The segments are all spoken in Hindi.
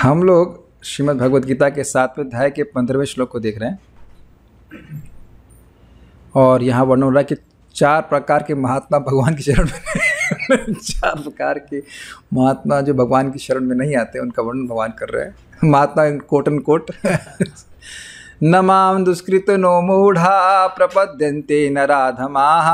हम लोग श्रीमद् भगवद गीता के 7वें अध्याय के 15वें श्लोक को देख रहे हैं और यहाँ वर्णन हो रहा है कि 4 प्रकार के महात्मा भगवान की शरण में 4 प्रकार के महात्मा जो भगवान की शरण में नहीं आते उनका वर्णन भगवान कर रहे हैं। महात्मा कोट एंड कोट न मां दुष्कृत नो मूढ़ा प्रपद्यन्ते नराधमाः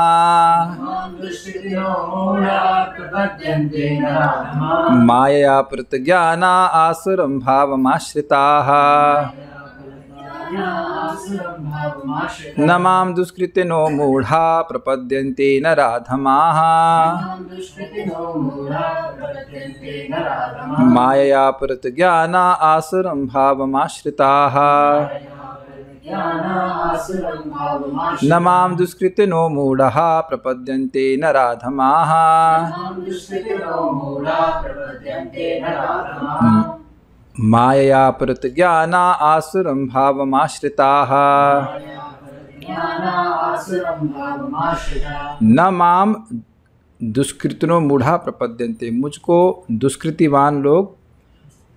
मायया प्रत्यज्ञाना आसुरं भावमाश्रिताः न मां दुष्कृत नो मूढ़ा प्रपद्यन्ते नराधमाः मायया प्रत्यज्ञाना आसुरं भावमाश्रिताः न मां दुष्कृत नो मूढ़ः प्रपद्यन्ते नराधमाः मायया प्रत्यज्ञाना आसुरं भावमाश्रिताः न मां दुष्कृतिनो मूढ़ा प्रपद्यन्ते, मुझको दुष्कृतिवान लोग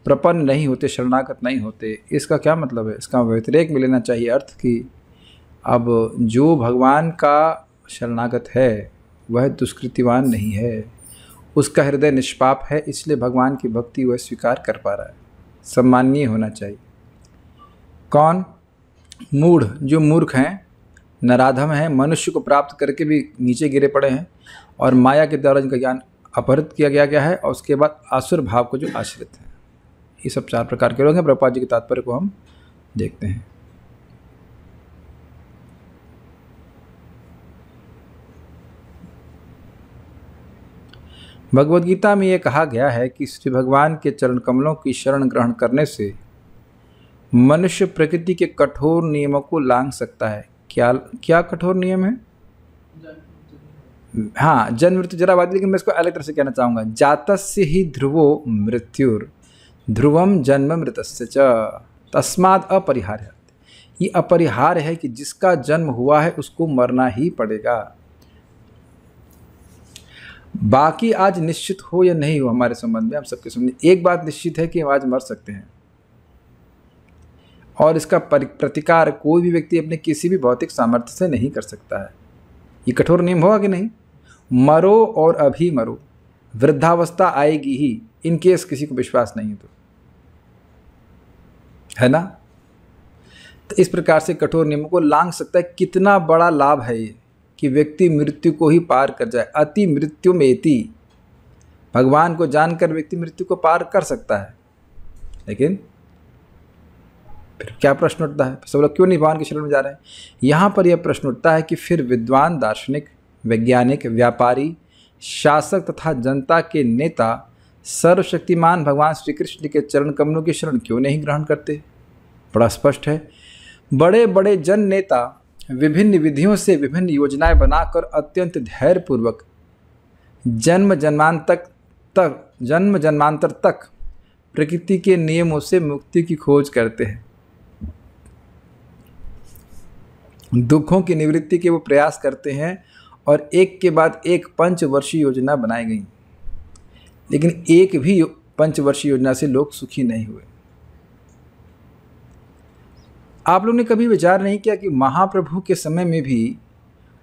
प्रपन्न नहीं होते, शरणागत नहीं होते। इसका क्या मतलब है? इसका व्यतिरेक में लेना चाहिए अर्थ कि अब जो भगवान का शरणागत है वह दुष्कृतिवान नहीं है, उसका हृदय निष्पाप है, इसलिए भगवान की भक्ति वह स्वीकार कर पा रहा है। सम्माननीय होना चाहिए। कौन? मूढ़, जो मूर्ख हैं, नराधम हैं, मनुष्य को प्राप्त करके भी नीचे गिरे पड़े हैं और माया के द्वारा इनका ज्ञान अपहृत किया गया है और उसके बाद आसुर भाव को जो आश्रित हैं। ये सब 4 प्रकार के लोग हैं। प्रभुपाद जी के तात्पर्य को हम देखते हैं। भगवद गीता में ये कहा गया है कि श्री भगवान के चरण कमलों की शरण ग्रहण करने से मनुष्य प्रकृति के कठोर नियमों को लांघ सकता है। क्या कठोर नियम है? हाँ, जन्म मृत्यु जरा वादी, लेकिन मैं इसको अलग तरह से कहना चाहूँगा। जातस्य ही ध्रुवो मृत्युर ध्रुवम जन्म मृतस्य च तस्माद् अपरिहार्य। ये अपरिहार्य है कि जिसका जन्म हुआ है उसको मरना ही पड़ेगा। बाकी आज निश्चित हो या नहीं हो हमारे संबंध में, हम सबके संबंध में एक बात निश्चित है कि हम आज मर सकते हैं और इसका प्रतिकार कोई भी व्यक्ति अपने किसी भी भौतिक सामर्थ्य से नहीं कर सकता है। ये कठोर नियम होगा कि नहीं? मरो और अभी मरो, वृद्धावस्था आएगी ही, इन केस किसी को विश्वास नहीं है तो, है ना? तो इस प्रकार से कठोर नियमों को लांघ सकता है। कितना बड़ा लाभ है ये कि व्यक्ति मृत्यु को ही पार कर जाए। अति मृत्यु में एति, भगवान को जानकर व्यक्ति मृत्यु को पार कर सकता है। लेकिन फिर क्या प्रश्न उठता है? सब लोग क्यों नहीं भगवान की शरण में जा रहे हैं? यहाँ पर यह प्रश्न उठता है कि फिर विद्वान, दार्शनिक, वैज्ञानिक, व्यापारी, शासक तथा जनता के नेता सर्वशक्तिमान भगवान श्री कृष्ण के चरण कमलों की शरण क्यों नहीं ग्रहण करते? बड़ा स्पष्ट है। बड़े बड़े जन नेता विभिन्न विधियों से विभिन्न योजनाएं बनाकर अत्यंत धैर्यपूर्वक जन्म जन्मांतर तक प्रकृति के नियमों से मुक्ति की खोज करते हैं। दुखों की निवृत्ति के वो प्रयास करते हैं और एक के बाद एक पंचवर्षीय योजना बनाई गई, लेकिन एक भी पंचवर्षीय योजना से लोग सुखी नहीं हुए। आप लोगों ने कभी विचार नहीं किया कि महाप्रभु के समय में भी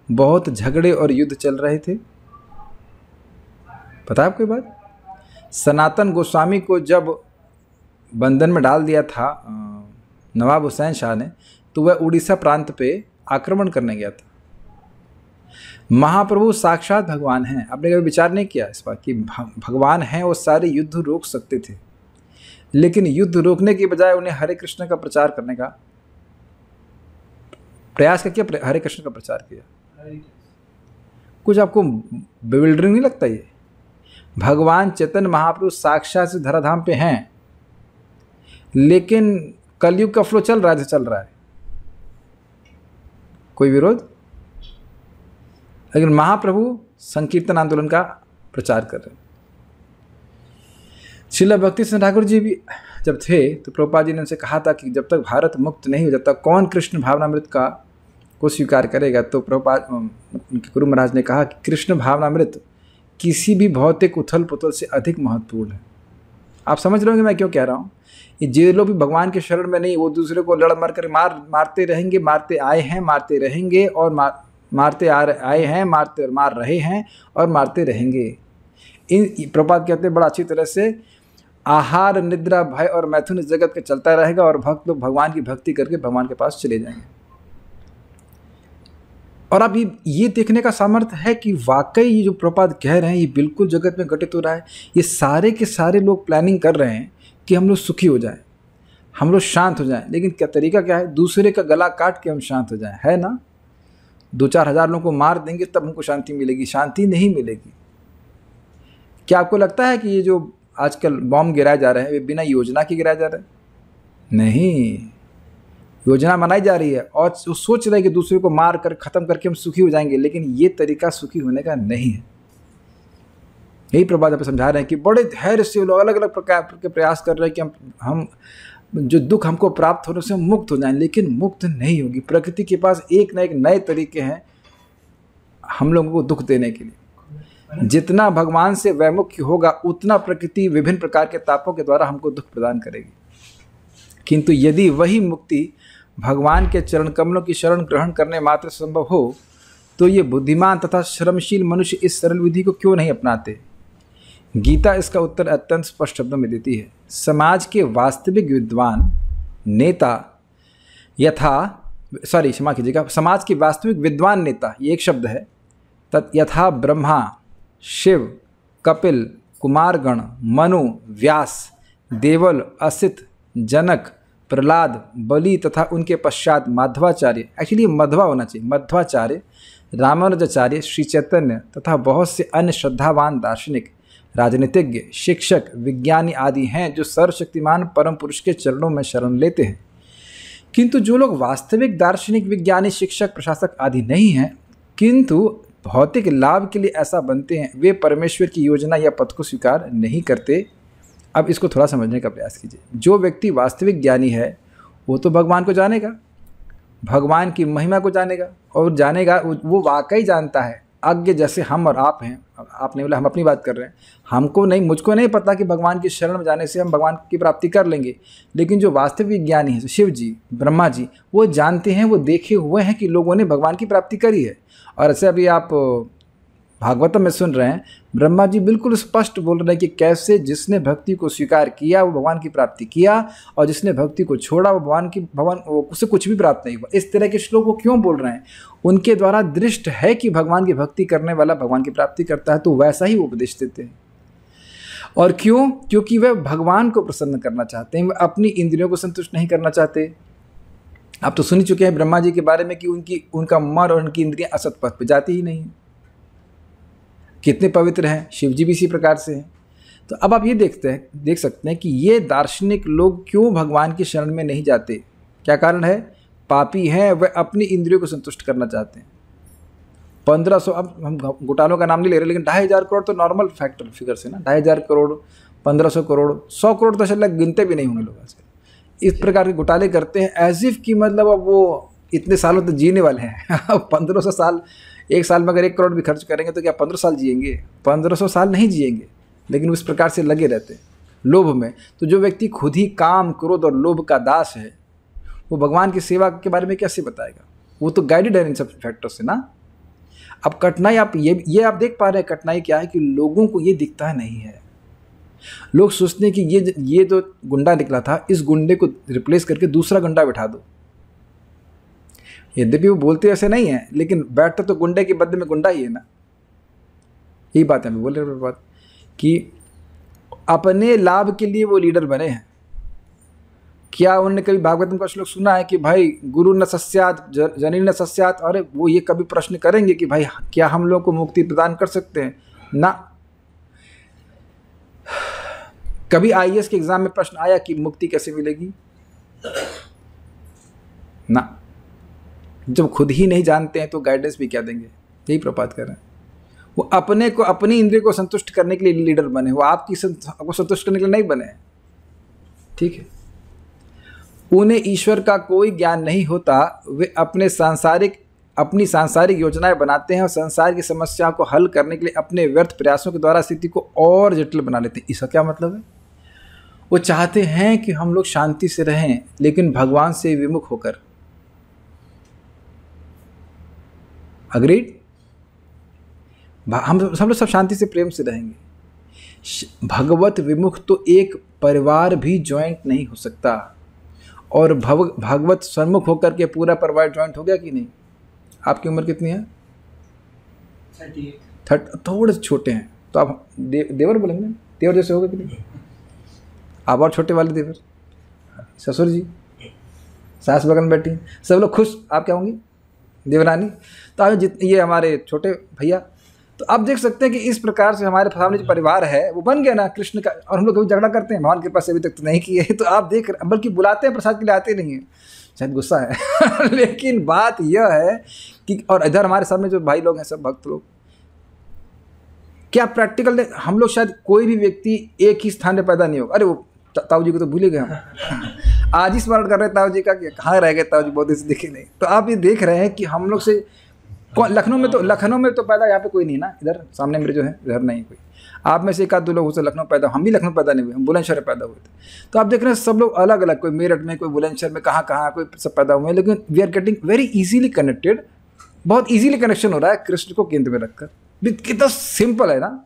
बहुत झगड़े और युद्ध चल रहे थे? पता है आपको बात? सनातन गोस्वामी को जब बंधन में डाल दिया था नवाब हुसैन शाह ने, तो वह उड़ीसा प्रांत पे आक्रमण करने गया था। महाप्रभु साक्षात भगवान हैं। आपने कभी विचार नहीं किया इस बात कि भगवान हैं, वो सारे युद्ध रोक सकते थे, लेकिन युद्ध रोकने की बजाय उन्हें हरे कृष्ण का प्रचार करने का प्रयास किया, हरे कृष्ण का प्रचार किया। कुछ आपको बिविल्डरिंग नहीं लगता? ये भगवान चैतन्य महाप्रभु साक्षात से धराधाम पे हैं, लेकिन कलयुग का फ्लो चल रहा है, कोई विरोध, लेकिन महाप्रभु संकीर्तन आंदोलन का प्रचार कर रहे हैं। श्रील भक्ति सिंह ठाकुर जी भी जब थे तो प्रभुपाद जी ने उनसे कहा था कि जब तक भारत मुक्त नहीं हो जाता कौन कृष्ण भावनामृत को स्वीकार करेगा? तो प्रभुपाद उनके गुरु महाराज ने कहा कि कृष्ण भावनामृत किसी भी भौतिक उथल पुथल से अधिक महत्वपूर्ण है। आप समझ रहे होंगे मैं क्यों कह रहा हूँ। ये जो लोग भी भगवान के शरण में नहीं, वो दूसरे को लड़ मर कर मारते रहेंगे, मारते आए हैं, मारते रहेंगे, और आए हैं, मार रहे हैं और मारते रहेंगे। इन प्रपात कहते हैं बड़ा अच्छी तरह से, आहार निद्रा भय और मैथुन इस जगत के चलता रहेगा और भक्त लोग भगवान की भक्ति करके भगवान के पास चले जाएंगे। और अब ये देखने का सामर्थ्य है कि वाकई ये जो प्रपात कह रहे हैं ये बिल्कुल जगत में घटित हो रहा है। ये सारे के सारे लोग प्लानिंग कर रहे हैं कि हम लोग सुखी हो जाएं, हम लोग शांत हो जाएं। लेकिन क्या तरीका क्या है? दूसरे का गला काट के हम शांत हो जाएं, है ना। 2-4 हज़ार लोगों को मार देंगे तब हमको शांति मिलेगी? शांति नहीं मिलेगी। क्या आपको लगता है कि ये जो आजकल बॉम्ब गिराए जा रहे हैं वे बिना योजना के गिराए जा रहे हैं? नहीं, योजना बनाई जा रही है और सोच रहे हैं कि दूसरे को मार कर ख़त्म करके हम सुखी हो जाएंगे, लेकिन ये तरीका सुखी होने का नहीं है। यही प्रभात आप समझा रहे हैं कि बड़े धैर्य से लोग अलग अलग प्रकार के प्रयास कर रहे हैं कि हम जो दुख हमको प्राप्त होने से हम मुक्त हो जाएं, लेकिन मुक्त नहीं होगी। प्रकृति के पास एक न एक नए तरीके हैं हम लोगों को दुख देने के लिए। जितना भगवान से वैमुख्य होगा उतना प्रकृति विभिन्न प्रकार के तापों के द्वारा हमको दुख प्रदान करेगी। किंतु यदि वही मुक्ति भगवान के चरण कमलों की शरण ग्रहण करने मात्र संभव हो, तो ये बुद्धिमान तथा श्रमशील मनुष्य इस सरल विधि को क्यों नहीं अपनाते? गीता इसका उत्तर अत्यंत स्पष्ट शब्दों में देती है। समाज के वास्तविक विद्वान नेता समाज के वास्तविक विद्वान नेता, ये एक शब्द है, यथा ब्रह्मा, शिव, कपिल, कुमारगण, मनु, व्यास, देवल, असित, जनक, प्रहलाद, बलि तथा उनके पश्चात माधवाचार्य, एक्चुअली मध्वा होना चाहिए, मध्वाचार्य, रामानुजाचार्य, श्री चैतन्य तथा बहुत से अन्य श्रद्धावान दार्शनिक, राजनीतिज्ञ, शिक्षक, विज्ञानी आदि हैं जो सर्वशक्तिमान परम पुरुष के चरणों में शरण लेते हैं। किंतु जो लोग वास्तविक दार्शनिक, विज्ञानी, शिक्षक, प्रशासक आदि नहीं हैं, किंतु भौतिक लाभ के लिए ऐसा बनते हैं, वे परमेश्वर की योजना या पथ को स्वीकार नहीं करते। अब इसको थोड़ा समझने का प्रयास कीजिए। जो व्यक्ति वास्तविक ज्ञानी है वो तो भगवान को जानेगा, भगवान की महिमा को जानेगा, और जानेगा वो वाकई जानता है। अज्ञ जैसे हम और आप हैं, आपने बोला हम अपनी बात कर रहे हैं, हमको नहीं, मुझको नहीं पता कि भगवान की शरण में जाने से हम भगवान की प्राप्ति कर लेंगे। लेकिन जो वास्तविक ज्ञानी है, शिव जी, ब्रह्मा जी, वो जानते हैं, वो देखे हुए हैं कि लोगों ने भगवान की प्राप्ति करी है। और ऐसे अभी आप भागवतम में सुन रहे हैं, ब्रह्मा जी बिल्कुल स्पष्ट बोल रहे हैं कि कैसे जिसने भक्ति को स्वीकार किया वो भगवान की प्राप्ति किया, और जिसने भक्ति को छोड़ा वो भगवान उससे कुछ भी प्राप्त नहीं हुआ। इस तरह के श्लोक वो क्यों बोल रहे हैं? उनके द्वारा दृष्ट है कि भगवान की भक्ति करने वाला भगवान की प्राप्ति करता है, तो वैसा ही वो उपदेश देते हैं। और क्यों? क्योंकि वह भगवान को प्रसन्न करना चाहते हैं, वह अपनी इंद्रियों को संतुष्ट नहीं करना चाहते। आप तो सुन चुके हैं ब्रह्मा जी के बारे में कि उनका मन और उनकी इंद्रियां असत पथ पर जाती ही नहीं, कितने पवित्र हैं। शिव जी भी इसी प्रकार से हैं। तो अब आप ये देख सकते हैं कि ये दार्शनिक लोग क्यों भगवान की शरण में नहीं जाते। क्या कारण है? पापी हैं, वह अपनी इंद्रियों को संतुष्ट करना चाहते हैं। 1500, अब हम घोटालों का नाम नहीं ले रहे, लेकिन 2500 करोड़ तो नॉर्मल फिगर से ना, 2500 करोड़, 1500 करोड़, 100 करोड़ तो शायद गिनते भी नहीं होंगे लोग आजकल। इस प्रकार के घोटाले करते हैं एज इफ कि मतलब अब वो इतने सालों तक जीने वाले हैं। अब 1500 साल, एक साल में अगर 1 करोड़ भी खर्च करेंगे तो क्या 15 साल जिएंगे? 1500 साल नहीं जिएंगे। लेकिन उस प्रकार से लगे रहते हैं लोभ में। तो जो व्यक्ति खुद ही काम, क्रोध और लोभ का दास है, वो भगवान की सेवा के बारे में कैसे बताएगा? वो तो गाइडेड है इन सब फैक्टर से ना। अब कठिनाई आप ये आप देख पा रहे हैं, कठिनाई क्या है कि लोगों को ये दिखता नहीं है। लोग सोचते हैं कि ये जो गुंडा निकला था, इस गुंडे को रिप्लेस करके दूसरा गुंडा बिठा दो। यद्यपि वो बोलते ऐसे नहीं है, लेकिन बैठता तो गुंडे के बदले में गुंडा ही है ना। यही बात है, मैं बोल रहा बात कि अपने लाभ के लिए वो लीडर बने हैं। क्या उन्होंने कभी भागवतम का श्लोक सुना है कि भाई गुरु न सस्यात जनी न सस्यात? अरे वो ये कभी प्रश्न करेंगे कि भाई क्या हम लोग को मुक्ति प्रदान कर सकते हैं? ना। कभी आईएएस के एग्जाम में प्रश्न आया कि मुक्ति कैसे मिलेगी? ना। जब खुद ही नहीं जानते हैं तो गाइडेंस भी क्या देंगे? यही प्रपात कर रहे हैं। वो अपने को, अपनी इंद्रिय को संतुष्ट करने के लिए लीडर बने, वो आपको संतुष्ट करने के लिए नहीं बने। ठीक है, उन्हें ईश्वर का कोई ज्ञान नहीं होता। वे अपनी सांसारिक योजनाएं बनाते हैं और संसार की समस्याओं को हल करने के लिए अपने व्यर्थ प्रयासों के द्वारा स्थिति को और जटिल बना लेते हैं। इसका क्या मतलब है? वो चाहते हैं कि हम लोग शांति से रहें, लेकिन भगवान से विमुख होकर। अग्रीड? हम लोग सब शांति से प्रेम से रहेंगे। भगवत विमुख तो एक परिवार भी ज्वाइंट नहीं हो सकता, और भगवत सम्मुख होकर के पूरा परिवार ज्वाइंट हो गया कि नहीं? आपकी उम्र कितनी है? 38। थोड़े छोटे हैं तो आप देवर बोलेंगे, देवर जैसे होगा कि नहीं? आप और छोटे वाले देवर, ससुर जी, सास बगल में बैठी, सब लोग खुश। आप क्या होंगी? देवरानी। तो आप ये हमारे छोटे भैया। तो आप देख सकते हैं कि इस प्रकार से हमारे सामने जो परिवार है वो बन गया ना कृष्ण का। और हम लोग कभी झगड़ा करते हैं? भगवान के पास अभी तक तो नहीं किए। तो आप देख, बल्कि बुलाते हैं, प्रसाद के लिए आते नहीं हैं, शायद गुस्सा है। लेकिन बात यह है कि, और इधर हमारे सामने जो भाई लोग हैं, सब भक्त लोग, क्या प्रैक्टिकल, हम लोग शायद कोई भी व्यक्ति एक ही स्थान में पैदा नहीं होगा। अरे वो ताऊ जी को तो भूल ही गए हम। आज ही स्मरण कर रहे हैं ताऊ जी का, कि कहाँ रह गए ताऊ जी, बहुत दिन से दिखे नहीं। तो आप ये देख रहे हैं कि हम लोग से लखनऊ में तो पैदा यहाँ पे कोई नहीं ना। इधर सामने मेरे जो है, इधर नहीं कोई। आप में से एक आध दो लोग हो सकते लखनऊ पैदा, हम भी लखनऊ पैदा नहीं हुए, हम बुलंदशहर में पैदा हुए थे। तो आप देख रहे हैं सब लोग अलग अलग, कोई मेरठ में, कोई बुलंदशहर में, कहाँ कोई सब पैदा हुए हैं, लेकिन we are getting very easily connected. बहुत इजीली कनेक्शन हो रहा है कृष्ण को केंद्र में रखकर। कितना सिंपल है ना।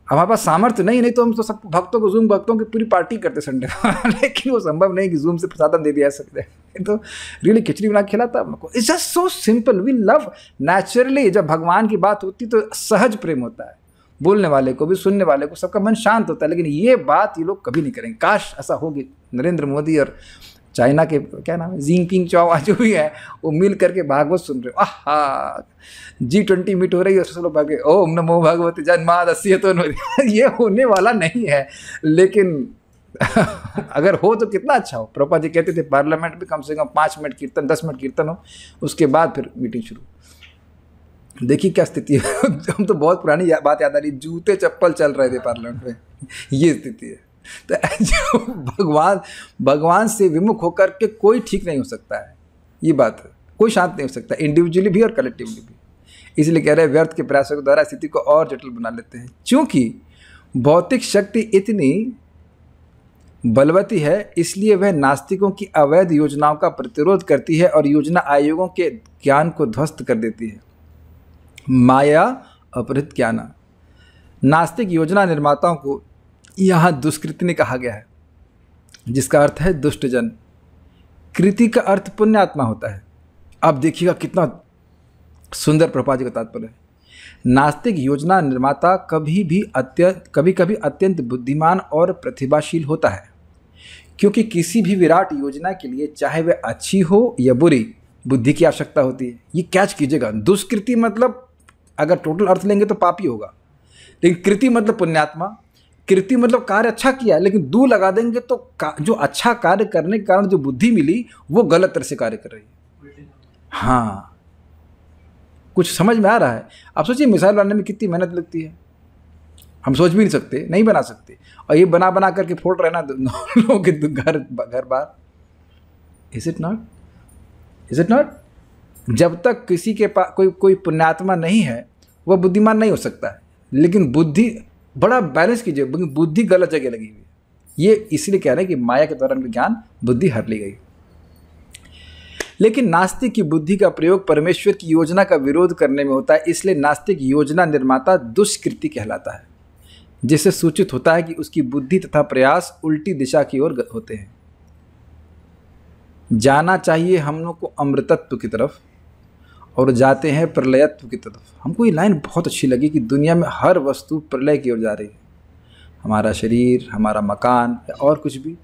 हमारे पास सामर्थ्य नहीं तो हम तो सब भक्तों को, जूम भक्तों की पूरी पार्टी करते संडे को। लेकिन वो संभव नहीं कि जूम से प्रसादम दे दिया सकते हैं। तो रियली खिचड़ी बना खिलाता हम लोग को। It's just so simple, we love naturally. जब भगवान की बात होती तो सहज प्रेम होता है, बोलने वाले को भी, सुनने वाले को, सबका मन शांत होता है। लेकिन ये बात ये लोग कभी नहीं करेंगे। काश ऐसा होगी। नरेंद्र मोदी और चाइना के क्या नाम है, जिनपिंग चाओ जो भी है, वो मिल करके भागवत सुन रहे हो। आहा, G20 मीट हो रही है, सब लोग भागे ओम नमो भगवते जन्मादस्य। तो ये होने वाला नहीं है। लेकिन अगर हो तो कितना अच्छा हो। प्रभुपाद जी कहते थे पार्लियामेंट में कम से कम 5 मिनट कीर्तन, 10 मिनट कीर्तन हो, उसके बाद फिर मीटिंग शुरू। देखिए क्या स्थिति है। हम तो बहुत पुरानी बात याद आ रही, जूते चप्पल चल रहे थे पार्लियामेंट में। ये स्थिति है। तो जो भगवान से विमुख होकर के कोई ठीक नहीं हो सकता है। ये बात है, कोई शांत नहीं हो सकता, इंडिविजुअली भी और कलेक्टिवली भी। इसलिए कह रहे हैं व्यर्थ के प्रयासों के द्वारा स्थिति को और जटिल बना लेते हैं। क्योंकि भौतिक शक्ति इतनी बलवती है, इसलिए वह नास्तिकों की अवैध योजनाओं का प्रतिरोध करती है और योजना आयोगों के ज्ञान को ध्वस्त कर देती है। माया अपहृत ज्ञाना। नास्तिक योजना निर्माताओं को यहाँ दुष्कृति कहा गया है, जिसका अर्थ है दुष्टजन। कृति का अर्थ पुण्यात्मा होता है। अब देखिएगा कितना सुंदर प्रभुपाद जी का तात्पर्य है। नास्तिक योजना निर्माता कभी कभी अत्यंत बुद्धिमान और प्रतिभाशील होता है, क्योंकि किसी भी विराट योजना के लिए, चाहे वह अच्छी हो या बुरी, बुद्धि की आवश्यकता होती है। ये कैच कीजिएगा। दुष्कृति मतलब अगर टोटल अर्थ लेंगे तो पापी होगा, लेकिन कृति मतलब पुण्यात्मा। कृति मतलब कार्य अच्छा किया, लेकिन दू लगा देंगे तो जो अच्छा कार्य करने के कारण जो बुद्धि मिली वो गलत तरह से कार्य कर रही है। हाँ, कुछ समझ में आ रहा है? आप सोचिए मिसाइल बनाने में कितनी मेहनत लगती है। हम सोच भी नहीं सकते, नहीं बना सकते, और ये बना करके फोड़ रहे ना लोगों के घर बार। Is it not? Is it not? जब तक किसी के पास कोई पुण्यात्मा नहीं है, वह बुद्धिमान नहीं हो सकता है। लेकिन बुद्धि, बड़ा बैलेंस कीजिए, बुद्धि गलत जगह लगी हुई है। ये इसलिए कह रहे हैं कि माया के द्वारा ज्ञान बुद्धि हर ली गई। लेकिन नास्तिक की बुद्धि का प्रयोग परमेश्वर की योजना का विरोध करने में होता है, इसलिए नास्तिक योजना निर्माता दुष्कृति कहलाता है, जिससे सूचित होता है कि उसकी बुद्धि तथा प्रयास उल्टी दिशा की ओर होते हैं। जाना चाहिए हम लोग को अमृतत्व की तरफ, और जाते हैं प्रलयत्व की तरफ। हमको ये लाइन बहुत अच्छी लगी कि दुनिया में हर वस्तु प्रलय की ओर जा रही है। हमारा शरीर, हमारा मकान, और कुछ भी।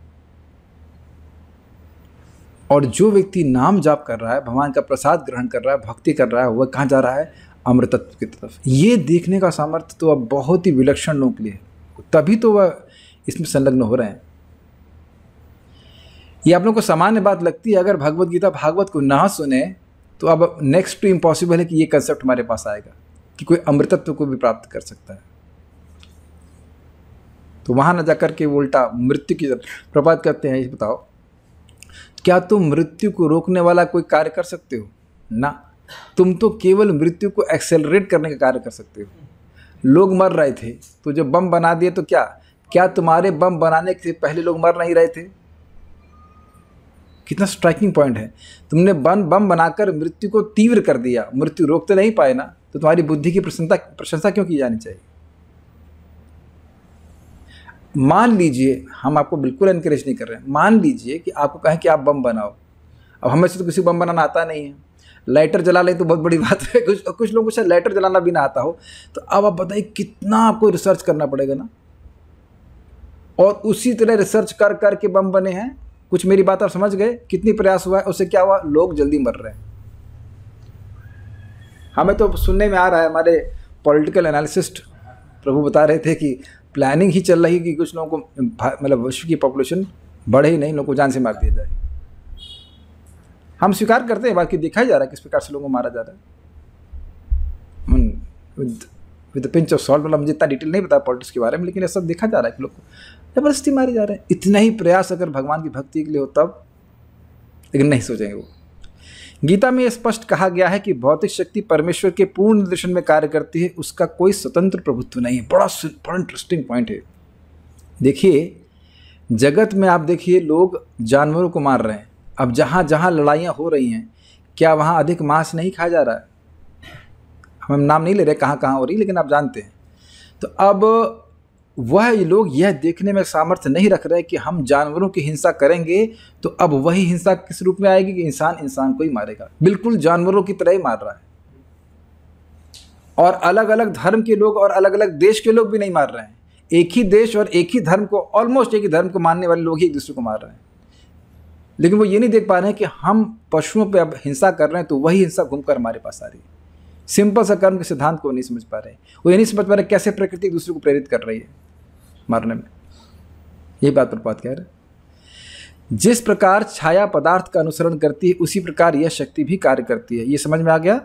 और जो व्यक्ति नाम जाप कर रहा है, भगवान का प्रसाद ग्रहण कर रहा है, भक्ति कर रहा है, वह कहाँ जा रहा है? अमृतत्व की तरफ। ये देखने का सामर्थ्य तो अब बहुत ही विलक्षण लोगों के लिए है, तभी तो वह इसमें संलग्न हो रहे हैं। ये आप लोगों को सामान्य बात लगती है। अगर भगवत गीता भागवत को ना सुने तो अब नेक्स्ट टू इम्पॉसिबल है कि ये कंसेप्ट हमारे पास आएगा कि कोई अमृतत्व को भी प्राप्त कर सकता है। तो वहाँ न जाकर के वो उल्टा मृत्यु की तरफ प्रभात करते हैं। ये बताओ, क्या तुम मृत्यु को रोकने वाला कोई कार्य कर सकते हो? ना, तुम तो केवल मृत्यु को एक्सेलरेट करने का कार्य कर सकते हो। लोग मर रहे थे तो जब बम बना दिए तो क्या क्या तुम्हारे बम बनाने से पहले लोग मर नहीं रहे थे? कितना स्ट्राइकिंग पॉइंट है। तुमने बम बनाकर मृत्यु को तीव्र कर दिया, मृत्यु रोकते नहीं पाए ना, तो तुम्हारी बुद्धि की प्रशंसा क्यों की जानी चाहिए? मान लीजिए, हम आपको बिल्कुल एनकरेज नहीं कर रहे हैं, मान लीजिए कि आपको कहें कि आप बम बनाओ। अब हमें से तो किसी को बम बनाना आता नहीं है, लाइटर जला लें तो बहुत बड़ी बात है, कुछ लोगों को शायद लाइटर जलाना भी ना आता हो। तो अब आप बताइए कितना आपको रिसर्च करना पड़ेगा ना, और उसी तरह रिसर्च कर कर के बम बने हैं। कुछ मेरी बात आप समझ गए? कितनी प्रयास हुआ है, उससे क्या हुआ? लोग जल्दी मर रहे हैं। हमें तो सुनने में आ रहा है, हमारे पॉलिटिकल एनालिसिस्ट प्रभु बता रहे थे कि प्लानिंग ही चल रही है कि कुछ लोगों को, मतलब विश्व की पॉपुलेशन बढ़े ही नहीं, लोगों को जान से मार दिया जाए। हम स्वीकार करते हैं, बाकी देखा ही जा रहा है किस प्रकार से लोगों को मारा जा रहा है। विद पिंच ऑफ सॉल्ट, मतलब मुझे इतना डिटेल नहीं पता पॉलिटिक्स के बारे में, लेकिन ये सब देखा जा रहा है कि लोग को जबरदस्ती मारे जा रहे हैं। इतना ही प्रयास अगर भगवान की भक्ति के लिए हो तब, लेकिन नहीं सोचेंगे वो। गीता में यह स्पष्ट कहा गया है कि भौतिक शक्ति परमेश्वर के पूर्ण निर्देशन में कार्य करती है, उसका कोई स्वतंत्र प्रभुत्व नहीं है। बड़ा इंटरेस्टिंग पॉइंट है। देखिए, जगत में आप देखिए, लोग जानवरों को मार रहे हैं। अब जहाँ जहाँ लड़ाइयाँ हो रही हैं, क्या वहाँ अधिक मांस नहीं खाया जा रहा है? हम नाम नहीं ले रहे कहाँ कहाँ हो रही, लेकिन आप जानते हैं। तो अब वह लोग यह देखने में सामर्थ्य नहीं रख रहे कि हम जानवरों की हिंसा करेंगे तो अब वही हिंसा किस रूप में आएगी कि इंसान इंसान को ही मारेगा। बिल्कुल जानवरों की तरह ही मार रहा है। और अलग अलग धर्म के लोग और अलग अलग देश के लोग भी नहीं मार रहे हैं। एक ही देश और एक ही धर्म को, ऑलमोस्ट एक ही धर्म को मानने वाले लोग ही एक दूसरे को मार रहे हैं। लेकिन वो ये नहीं देख पा रहे हैं कि हम पशुओं पे अब हिंसा कर रहे हैं तो वही हिंसा घूमकर हमारे पास आ रही है। सिंपल सा कर्म के सिद्धांत को नहीं समझ पा रहे। वो ये नहीं समझ पा रहे कैसे प्रकृति एक दूसरे को प्रेरित कर रही है मारने में। यही बात प्रपात कह रहे हैं। जिस प्रकार छाया पदार्थ का अनुसरण करती है, उसी प्रकार यह शक्ति भी कार्य करती है। ये समझ में आ गया?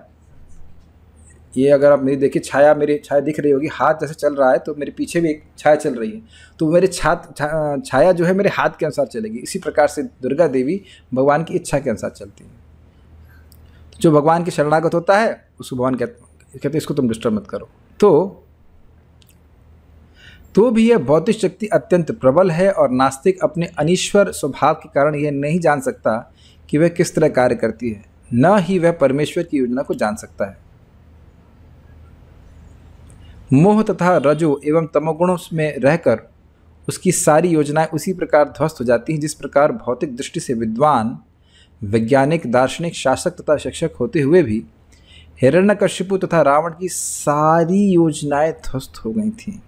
ये अगर आप मेरी देखिए, मेरी छाया दिख रही होगी, हाथ जैसे चल रहा है तो मेरे पीछे भी एक छाया चल रही है, तो मेरे छाया जो है मेरे हाथ के अनुसार चलेगी। इसी प्रकार से दुर्गा देवी भगवान की इच्छा के अनुसार चलती है। जो भगवान के शरणागत होता है उसको भगवान कहते इसको तुम डिस्टर्ब मत करो। तो भी यह भौतिक शक्ति अत्यंत प्रबल है और नास्तिक अपने अनीश्वर स्वभाव के कारण यह नहीं जान सकता कि वह किस तरह कार्य करती है, न ही वह परमेश्वर की योजना को जान सकता है। मोह तथा रजो एवं तमोगुणों में रहकर उसकी सारी योजनाएं उसी प्रकार ध्वस्त हो जाती हैं जिस प्रकार भौतिक दृष्टि से विद्वान, वैज्ञानिक, दार्शनिक, शासक तथा शिक्षक होते हुए भी हिरण्यकशिपु तथा रावण की सारी योजनाएं ध्वस्त हो गई थीं।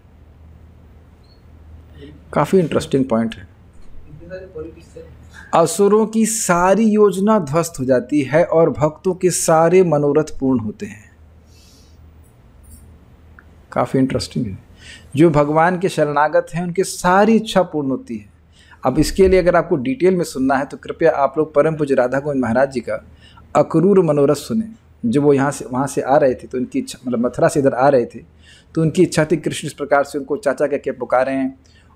काफी इंटरेस्टिंग पॉइंट है। असुरों की सारी योजना ध्वस्त हो जाती है और भक्तों के सारे मनोरथ पूर्ण होते हैं। काफी इंटरेस्टिंग है। जो भगवान के शरणागत हैं उनकी सारी इच्छा पूर्ण होती है। अब इसके लिए अगर आपको डिटेल में सुनना है तो कृपया आप लोग परम पूज्य राधा गोविंद महाराज जी का अक्रूर मनोरथ सुने। जब वो वहाँ से आ रहे थे तो उनकी इच्छा, मतलब मथुरा से इधर आ रहे थे तो उनकी इच्छा थी कृष्ण इस प्रकार से उनको चाचा कह के पुकारें,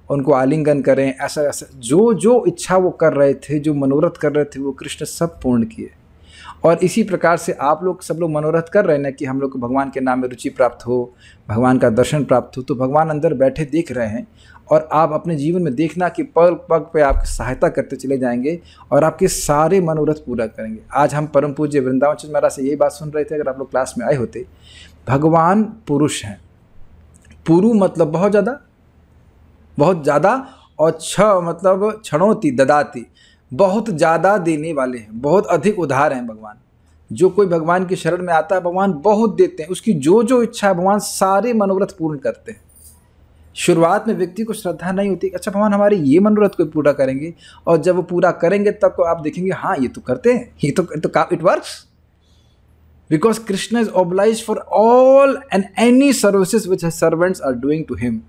उनको आलिंगन करें, ऐसा ऐसा जो जो इच्छा वो कर रहे थे, जो मनोरथ कर रहे थे, वो कृष्ण सब पूर्ण किए। और इसी प्रकार से आप लोग सब लोग मनोरथ कर रहे हैं ना कि हम लोग को भगवान के नाम में रुचि प्राप्त हो, भगवान का दर्शन प्राप्त हो। तो भगवान अंदर बैठे देख रहे हैं और आप अपने जीवन में देखना कि पग पग पे आपकी सहायता करते चले जाएंगे और आपके सारे मनोरथ पूरा करेंगे। आज हम परम पूज्य वृंदावन चंद्र महाराज से यही बात सुन रहे थे, अगर आप लोग क्लास में आए होते। भगवान पुरुष हैं। पुरु मतलब बहुत ज़्यादा, और छ मतलब क्षणोति ददाती, बहुत ज़्यादा देने वाले हैं, बहुत अधिक उदार हैं भगवान। जो कोई भगवान की शरण में आता है भगवान बहुत देते हैं, उसकी जो जो इच्छा है भगवान सारे मनोरथ पूर्ण करते हैं। शुरुआत में व्यक्ति को श्रद्धा नहीं होती, अच्छा भगवान हमारे ये मनोरथ को पूरा करेंगे, और जब वो पूरा करेंगे तब आप देखेंगे हाँ ये तो करते हैं, ये तो it works, because Krishna is obliged for all and any services which servants are doing to him.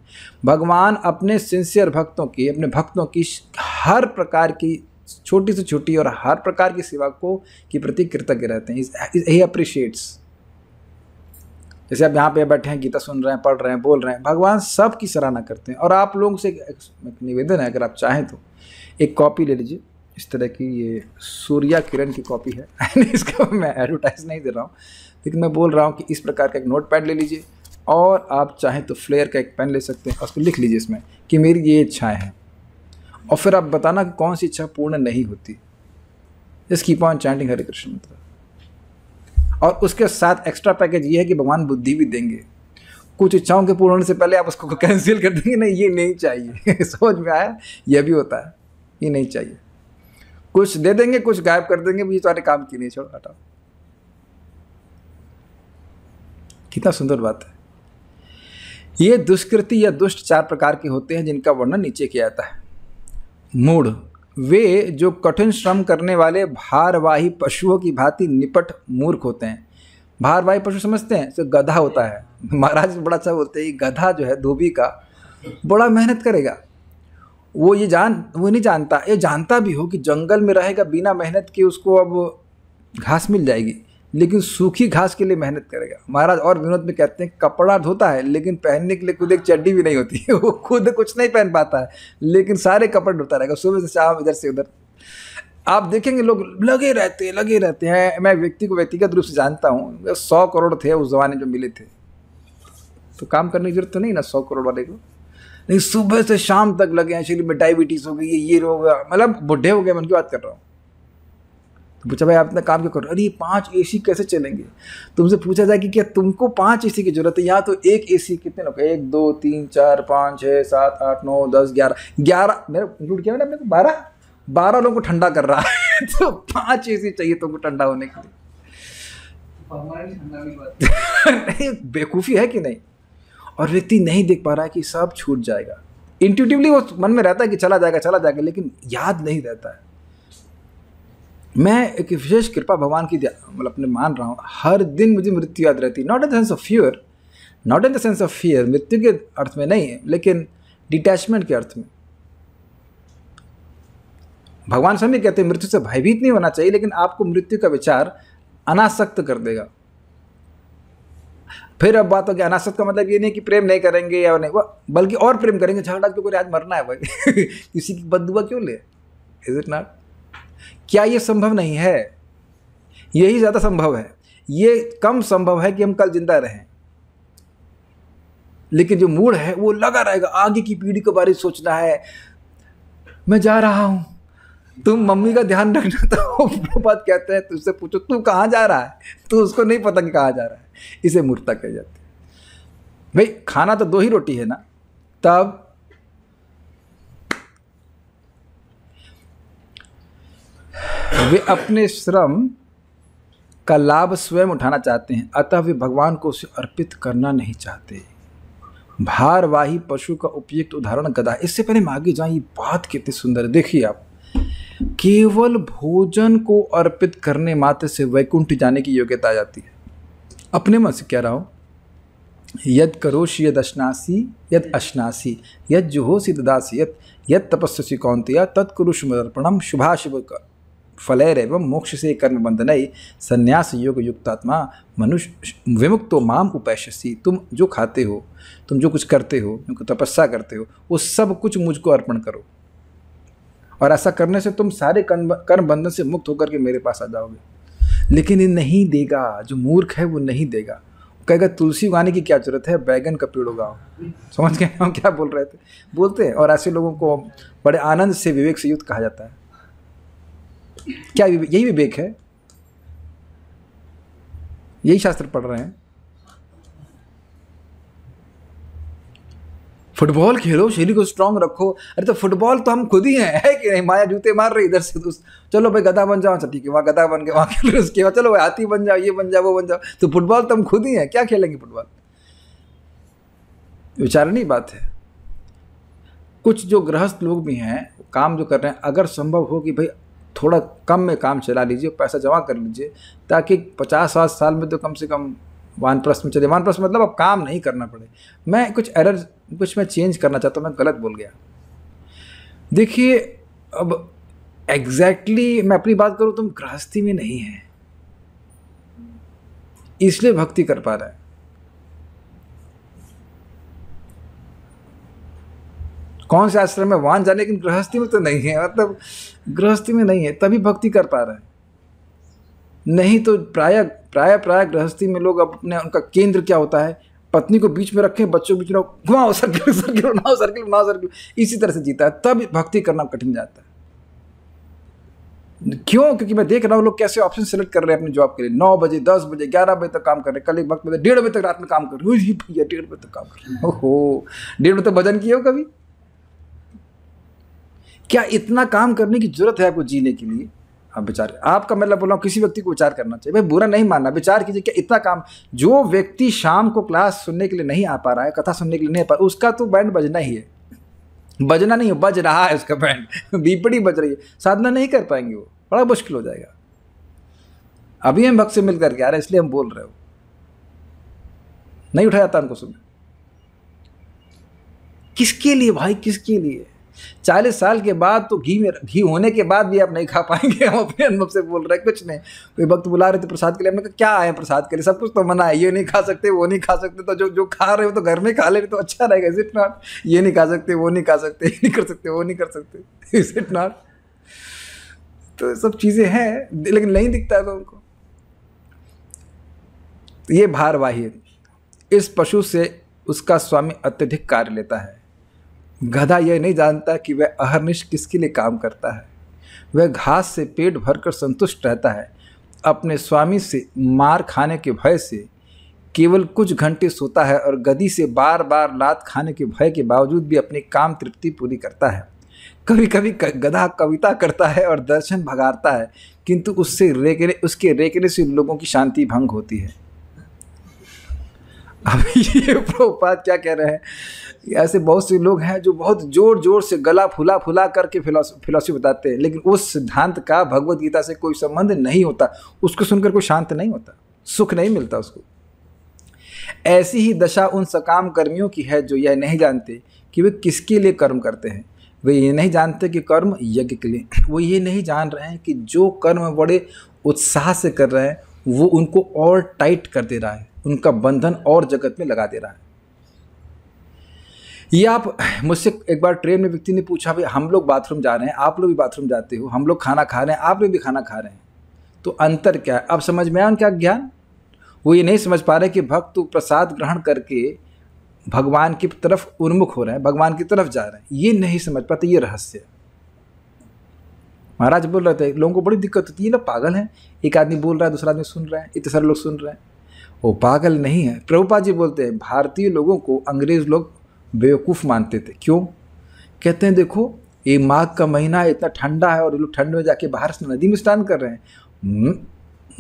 भगवान अपने सिंसियर भक्तों की, अपने भक्तों की हर प्रकार की छोटी से छोटी और हर प्रकार की सेवा को के प्रति कृतज्ञ रहते हैं। ही अप्रिशिएट्स। जैसे आप यहाँ पे बैठे हैं, गीता सुन रहे हैं, पढ़ रहे हैं, बोल रहे हैं, भगवान सब की सराहना करते हैं। और आप लोगों से एक निवेदन है, अगर आप चाहें तो एक कॉपी ले लीजिए इस तरह की, ये सूर्या किरण की कॉपी है। इसका मैं एडवर्टाइज नहीं दे रहा हूँ, लेकिन मैं बोल रहा हूँ कि इस प्रकार का एक नोट पैड ले लीजिए और आप चाहें तो फ्लेयर का एक पेन ले सकते हैं, उसको लिख लीजिए इसमें कि मेरी ये इच्छाएं हैं, और फिर आप बताना कि कौन सी इच्छा पूर्ण नहीं होती। जस्ट कीप ऑन चैंटिंग हरे कृष्ण मंत्र। और उसके साथ एक्स्ट्रा पैकेज ये है कि भगवान बुद्धि भी देंगे। कुछ इच्छाओं के पूर्ण होने से पहले आप उसको कैंसिल कर देंगे, नहीं ये नहीं चाहिए समझ में आया, यह भी होता है, ये नहीं चाहिए। कुछ दे देंगे, कुछ गायब कर देंगे, ये तुम्हारे काम की नहीं, छोड़ो हटाओ। कितना सुंदर बात है। ये दुष्कृति या दुष्ट 4 प्रकार के होते हैं जिनका वर्णन नीचे किया जाता है। मूढ़, वे जो कठिन श्रम करने वाले भारवाही पशुओं की भांति निपट मूर्ख होते हैं। भारवाही पशु समझते हैं, तो गधा होता है। महाराज बड़ा अच्छा बोलते हैं, गधा जो है धोबी का, बड़ा मेहनत करेगा। वो नहीं जानता, ये जानता भी हो कि जंगल में रहेगा बिना मेहनत के उसको अब घास मिल जाएगी, लेकिन सूखी घास के लिए मेहनत करेगा। महाराज और विनोद में कहते हैं कपड़ा धोता है लेकिन पहनने के लिए खुद एक चड्डी भी नहीं होती है वो खुद कुछ नहीं पहन पाता है, लेकिन सारे कपड़े धोता रहेगा सुबह से शाम, इधर से उधर। आप देखेंगे लोग लगे रहते हैं। मैं व्यक्ति को व्यक्तिगत रूप से जानता हूँ, 100 करोड़ थे उस जमाने जो मिले थे, तो काम करने की जरूरत तो नहीं ना 100 करोड़ वाले को, नहीं सुबह से शाम तक लगे हैं। शरीर में डायबिटीज हो गई, ये रोग, मतलब बुढ़े हो गए, मैं उनकी बात कर रहा हूँ। तो पूछा भाई आप इतना काम क्यों कर रहे हो? अरे 5 AC कैसे चलेंगे? तुमसे पूछा जाए कि क्या तुमको 5 AC की जरूरत है? यहाँ तो एक AC कितने लोग, 1 2 3 4 5 6 7 8 9 10 11 मेरा इंक्लूड किया मैंने, 12 लोगों को ठंडा कर रहा है तो 5 AC चाहिए तुमको ठंडा होने के लिए। बेवकूफ़ी है कि नहीं? और व्यक्ति नहीं देख पा रहा है कि सब छूट जाएगा। इंट्यूटिवली वो मन में रहता है कि चला जाएगा, लेकिन याद नहीं रहता है। मैं एक विशेष कृपा भगवान की मतलब अपने मान रहा हूँ, हर दिन मुझे मृत्यु याद रहती है। Not in the sense of fear, मृत्यु के अर्थ में नहीं है, लेकिन डिटैचमेंट के अर्थ में। भगवान स्वयं कहते हैं मृत्यु से भयभीत नहीं होना चाहिए, लेकिन आपको मृत्यु का विचार अनासक्त कर देगा। फिर अब बात हो गया, अनासक्त का मतलब ये नहीं कि प्रेम नहीं करेंगे या नहीं, बल्कि और प्रेम करेंगे। झगड़ा क्यों करे, आज मरना है भाई किसी की बददुआ क्यों ले? Is it not? क्या ये संभव नहीं है? यही ज़्यादा संभव है। ये कम संभव है कि हम कल जिंदा रहें, लेकिन जो मूड है वो लगा रहेगा, आगे की पीढ़ी के बारे में सोचना है। मैं जा रहा हूं, तुम मम्मी का ध्यान रखना। तो प्रभुपाद कहते हैं तुझसे पूछो तू कहाँ जा रहा है, तो उसको नहीं पता कि कहाँ जा रहा है। इसे मूर्खता कही जाती है। भाई खाना तो 2 ही रोटी है ना, तब वे अपने श्रम का लाभ स्वयं उठाना चाहते हैं, अतः वे भगवान को उसे अर्पित करना नहीं चाहते। भारवाही पशु का उपयुक्त उदाहरण गधा। इससे पहले मैं आगे जाऊं, ये बात कितनी सुंदर है, देखिए आप। केवल भोजन को अर्पित करने मात्र से वैकुंठ जाने की योग्यता आ जाती है। अपने मन से कह रहा हूं, यद करोषि यद अश्नासी यद जुहोसि ददासि यद तपस्वी कौन्तेय तत्कुरुषु मदर्पणम शुभाशुभ फलैर एवं मोक्ष से कर्म बंधनई संन्यास योग युक्तात्मा मनुष्य विमुक्तो माम उपैष्यसि। तुम जो खाते हो, तुम जो कुछ करते हो, तपस्या करते हो, वो सब कुछ मुझको अर्पण करो, और ऐसा करने से तुम सारे कर्म बंधन से मुक्त होकर के मेरे पास आ जाओगे। लेकिन ये नहीं देगा, जो मूर्ख है वो नहीं देगा। कहेगा तुलसी उगाने की क्या जरूरत है, बैगन का पेड़ उगाओ। समझ गए हम क्या बोल रहे थे? बोलते हैं। और ऐसे लोगों को बड़े आनंद से विवेक से युक्त कहा जाता है। क्या यही विवेक है? यही शास्त्र पढ़ रहे हैं। फुटबॉल खेलो, शरीर को स्ट्रांग रखो। अरे तो फुटबॉल तो हम खुद ही हैं, है कि नहीं? माया जूते मार रही इधर से चलो भाई गधा बन जाओ, अच्छा ठीक है, वहाँ गधा बन के वहाँ खेल रहे, उसके बाद चलो भाई हाथी बन जाओ, ये बन जाओ, वो बन जाओ। तो फुटबॉल तो हम खुद ही हैं, क्या खेलेंगे फुटबॉल? विचारनीय बात है। कुछ जो गृहस्थ लोग भी हैं, काम जो कर रहे हैं, अगर संभव हो कि भाई थोड़ा कम में काम चला लीजिए, पैसा जमा कर लीजिए, ताकि 50-60 साल में तो कम से कम 1+ में चले। 1+ मतलब अब काम नहीं करना पड़े। मैं कुछ मैं चेंज करना चाहता हूँ, मैं गलत बोल गया। देखिए अब एग्जैक्टली मैं अपनी बात करूँ, तुम गृहस्थी में नहीं है इसलिए भक्ति कर पा रहा है। कौन से आश्रम में वहां जाने, लेकिन गृहस्थी में तो नहीं है, मतलब गृहस्थी में नहीं है तभी भक्ति कर पा रहा है। नहीं तो प्राय गृहस्थी में लोग अपने, उनका केंद्र क्या होता है, पत्नी को बीच में रखें, बच्चों को बीच में घुमाओ, सर्किल सर्किल बनाओ, सर्किल बनाओ, सर्किल, इसी तरह से जीता है। तब भक्ति करना कठिन जाता है। क्यों? क्योंकि मैं देख रहा हूँ लोग कैसे ऑप्शन सेलेक्ट कर रहे हैं अपनी जॉब के लिए। 9 बजे, 10 बजे, 11 बजे तक काम कर रहे हैं। कल एक वक्त में 1:30 बजे तक रात में काम कर रहे हैं। भैया 1:30 बजे तक काम कर रहे हैं। ओहो, 1:30 बजे तक भजन किए हो कभी? क्या इतना काम करने की जरूरत है आपको जीने के लिए? आप विचार, आपका मतलब बोल रहा हूँ किसी व्यक्ति को विचार करना चाहिए। भाई बुरा नहीं मानना, विचार कीजिए क्या इतना काम। जो व्यक्ति शाम को क्लास सुनने के लिए नहीं आ पा रहा है, कथा सुनने के लिए नहीं आ पा रहा, उसका तो बैंड बजना ही है। बजना नहीं है, बज रहा है उसका बैंड, बीपड़ी बज रही है। साधना नहीं कर पाएंगे, वो बड़ा मुश्किल हो जाएगा। अभी हम भक्त से मिल करके आ रहे हैं, इसलिए हम बोल रहे हो। नहीं उठाया जाता उनको सुबह। किसके लिए भाई, किसके लिए? 40 साल के बाद तो घी होने के बाद भी आप नहीं खा पाएंगे। हम अपने अनुभव से बोल रहे हैं, कुछ नहीं। कोई भक्त बुला रहे थे प्रसाद के लिए, हमने कहा क्या आए प्रसाद के लिए, सब कुछ तो मना है, ये नहीं खा सकते, वो नहीं खा सकते, तो जो खा रहे हो तो घर में खा ले तो अच्छा रहेगा। Is it not? ये नहीं खा सकते, वो नहीं खा सकते, ये नहीं कर सकते, वो नहीं कर सकते। Is it not? तो सब चीज़ें हैं, लेकिन नहीं दिखता है तो उनको। तो ये भारवाही है। इस पशु से उसका स्वामी अत्यधिक कार्य लेता है। गधा यह नहीं जानता कि वह अहर्निश किसके लिए काम करता है। वह घास से पेट भरकर संतुष्ट रहता है। अपने स्वामी से मार खाने के भय से केवल कुछ घंटे सोता है और गधी से बार बार लात खाने के भय के बावजूद भी अपनी काम तृप्ति पूरी करता है। कभी कभी गधा कविता करता है और दर्शन भगाता है, किंतु उसके रेकने से लोगों की शांति भंग होती है। अब ये प्रभुपाद क्या कह रहे हैं, ऐसे बहुत से लोग हैं जो बहुत जोर जोर से गला फुला फुला करके फिलॉसफी बताते हैं, लेकिन उस सिद्धांत का भगवत गीता से कोई संबंध नहीं होता। उसको सुनकर कोई शांत नहीं होता, सुख नहीं मिलता उसको। ऐसी ही दशा उन सकाम कर्मियों की है जो यह नहीं जानते कि वे किसके लिए कर्म करते हैं। वे ये नहीं जानते कि कर्म यज्ञ के लिए, वो ये नहीं जान रहे हैं कि जो कर्म बड़े उत्साह से कर रहे हैं वो उनको और टाइट कर दे रहा है, उनका बंधन और जगत में लगा दे रहा है। ये आप मुझसे एक बार ट्रेन में व्यक्ति ने पूछा, भाई हम लोग बाथरूम जा रहे हैं, आप लोग भी बाथरूम जाते हो, हम लोग खाना खा रहे हैं, आप लोग भी खाना खा रहे हैं, तो अंतर क्या है? अब समझ में आया उनका ज्ञान। वो ये नहीं समझ पा रहे कि भक्त तो प्रसाद ग्रहण करके भगवान की तरफ उन्मुख हो रहे हैं, भगवान की तरफ जा रहे हैं, ये नहीं समझ पाते। ये रहस्य है। महाराज बोल रहे थे लोगों को बड़ी दिक्कत होती है, ये लोग पागल हैं, एक आदमी बोल रहा है दूसरा आदमी सुन रहा है, इतने सारे लोग सुन रहे हैं। वो पागल नहीं है। प्रभुपाद जी बोलते हैं भारतीय लोगों को अंग्रेज लोग बेवकूफ़ मानते थे। क्यों? कहते हैं देखो ये माघ का महीना है, इतना ठंडा है और लोग ठंड में जाके बाहर से नदी में स्नान कर रहे हैं।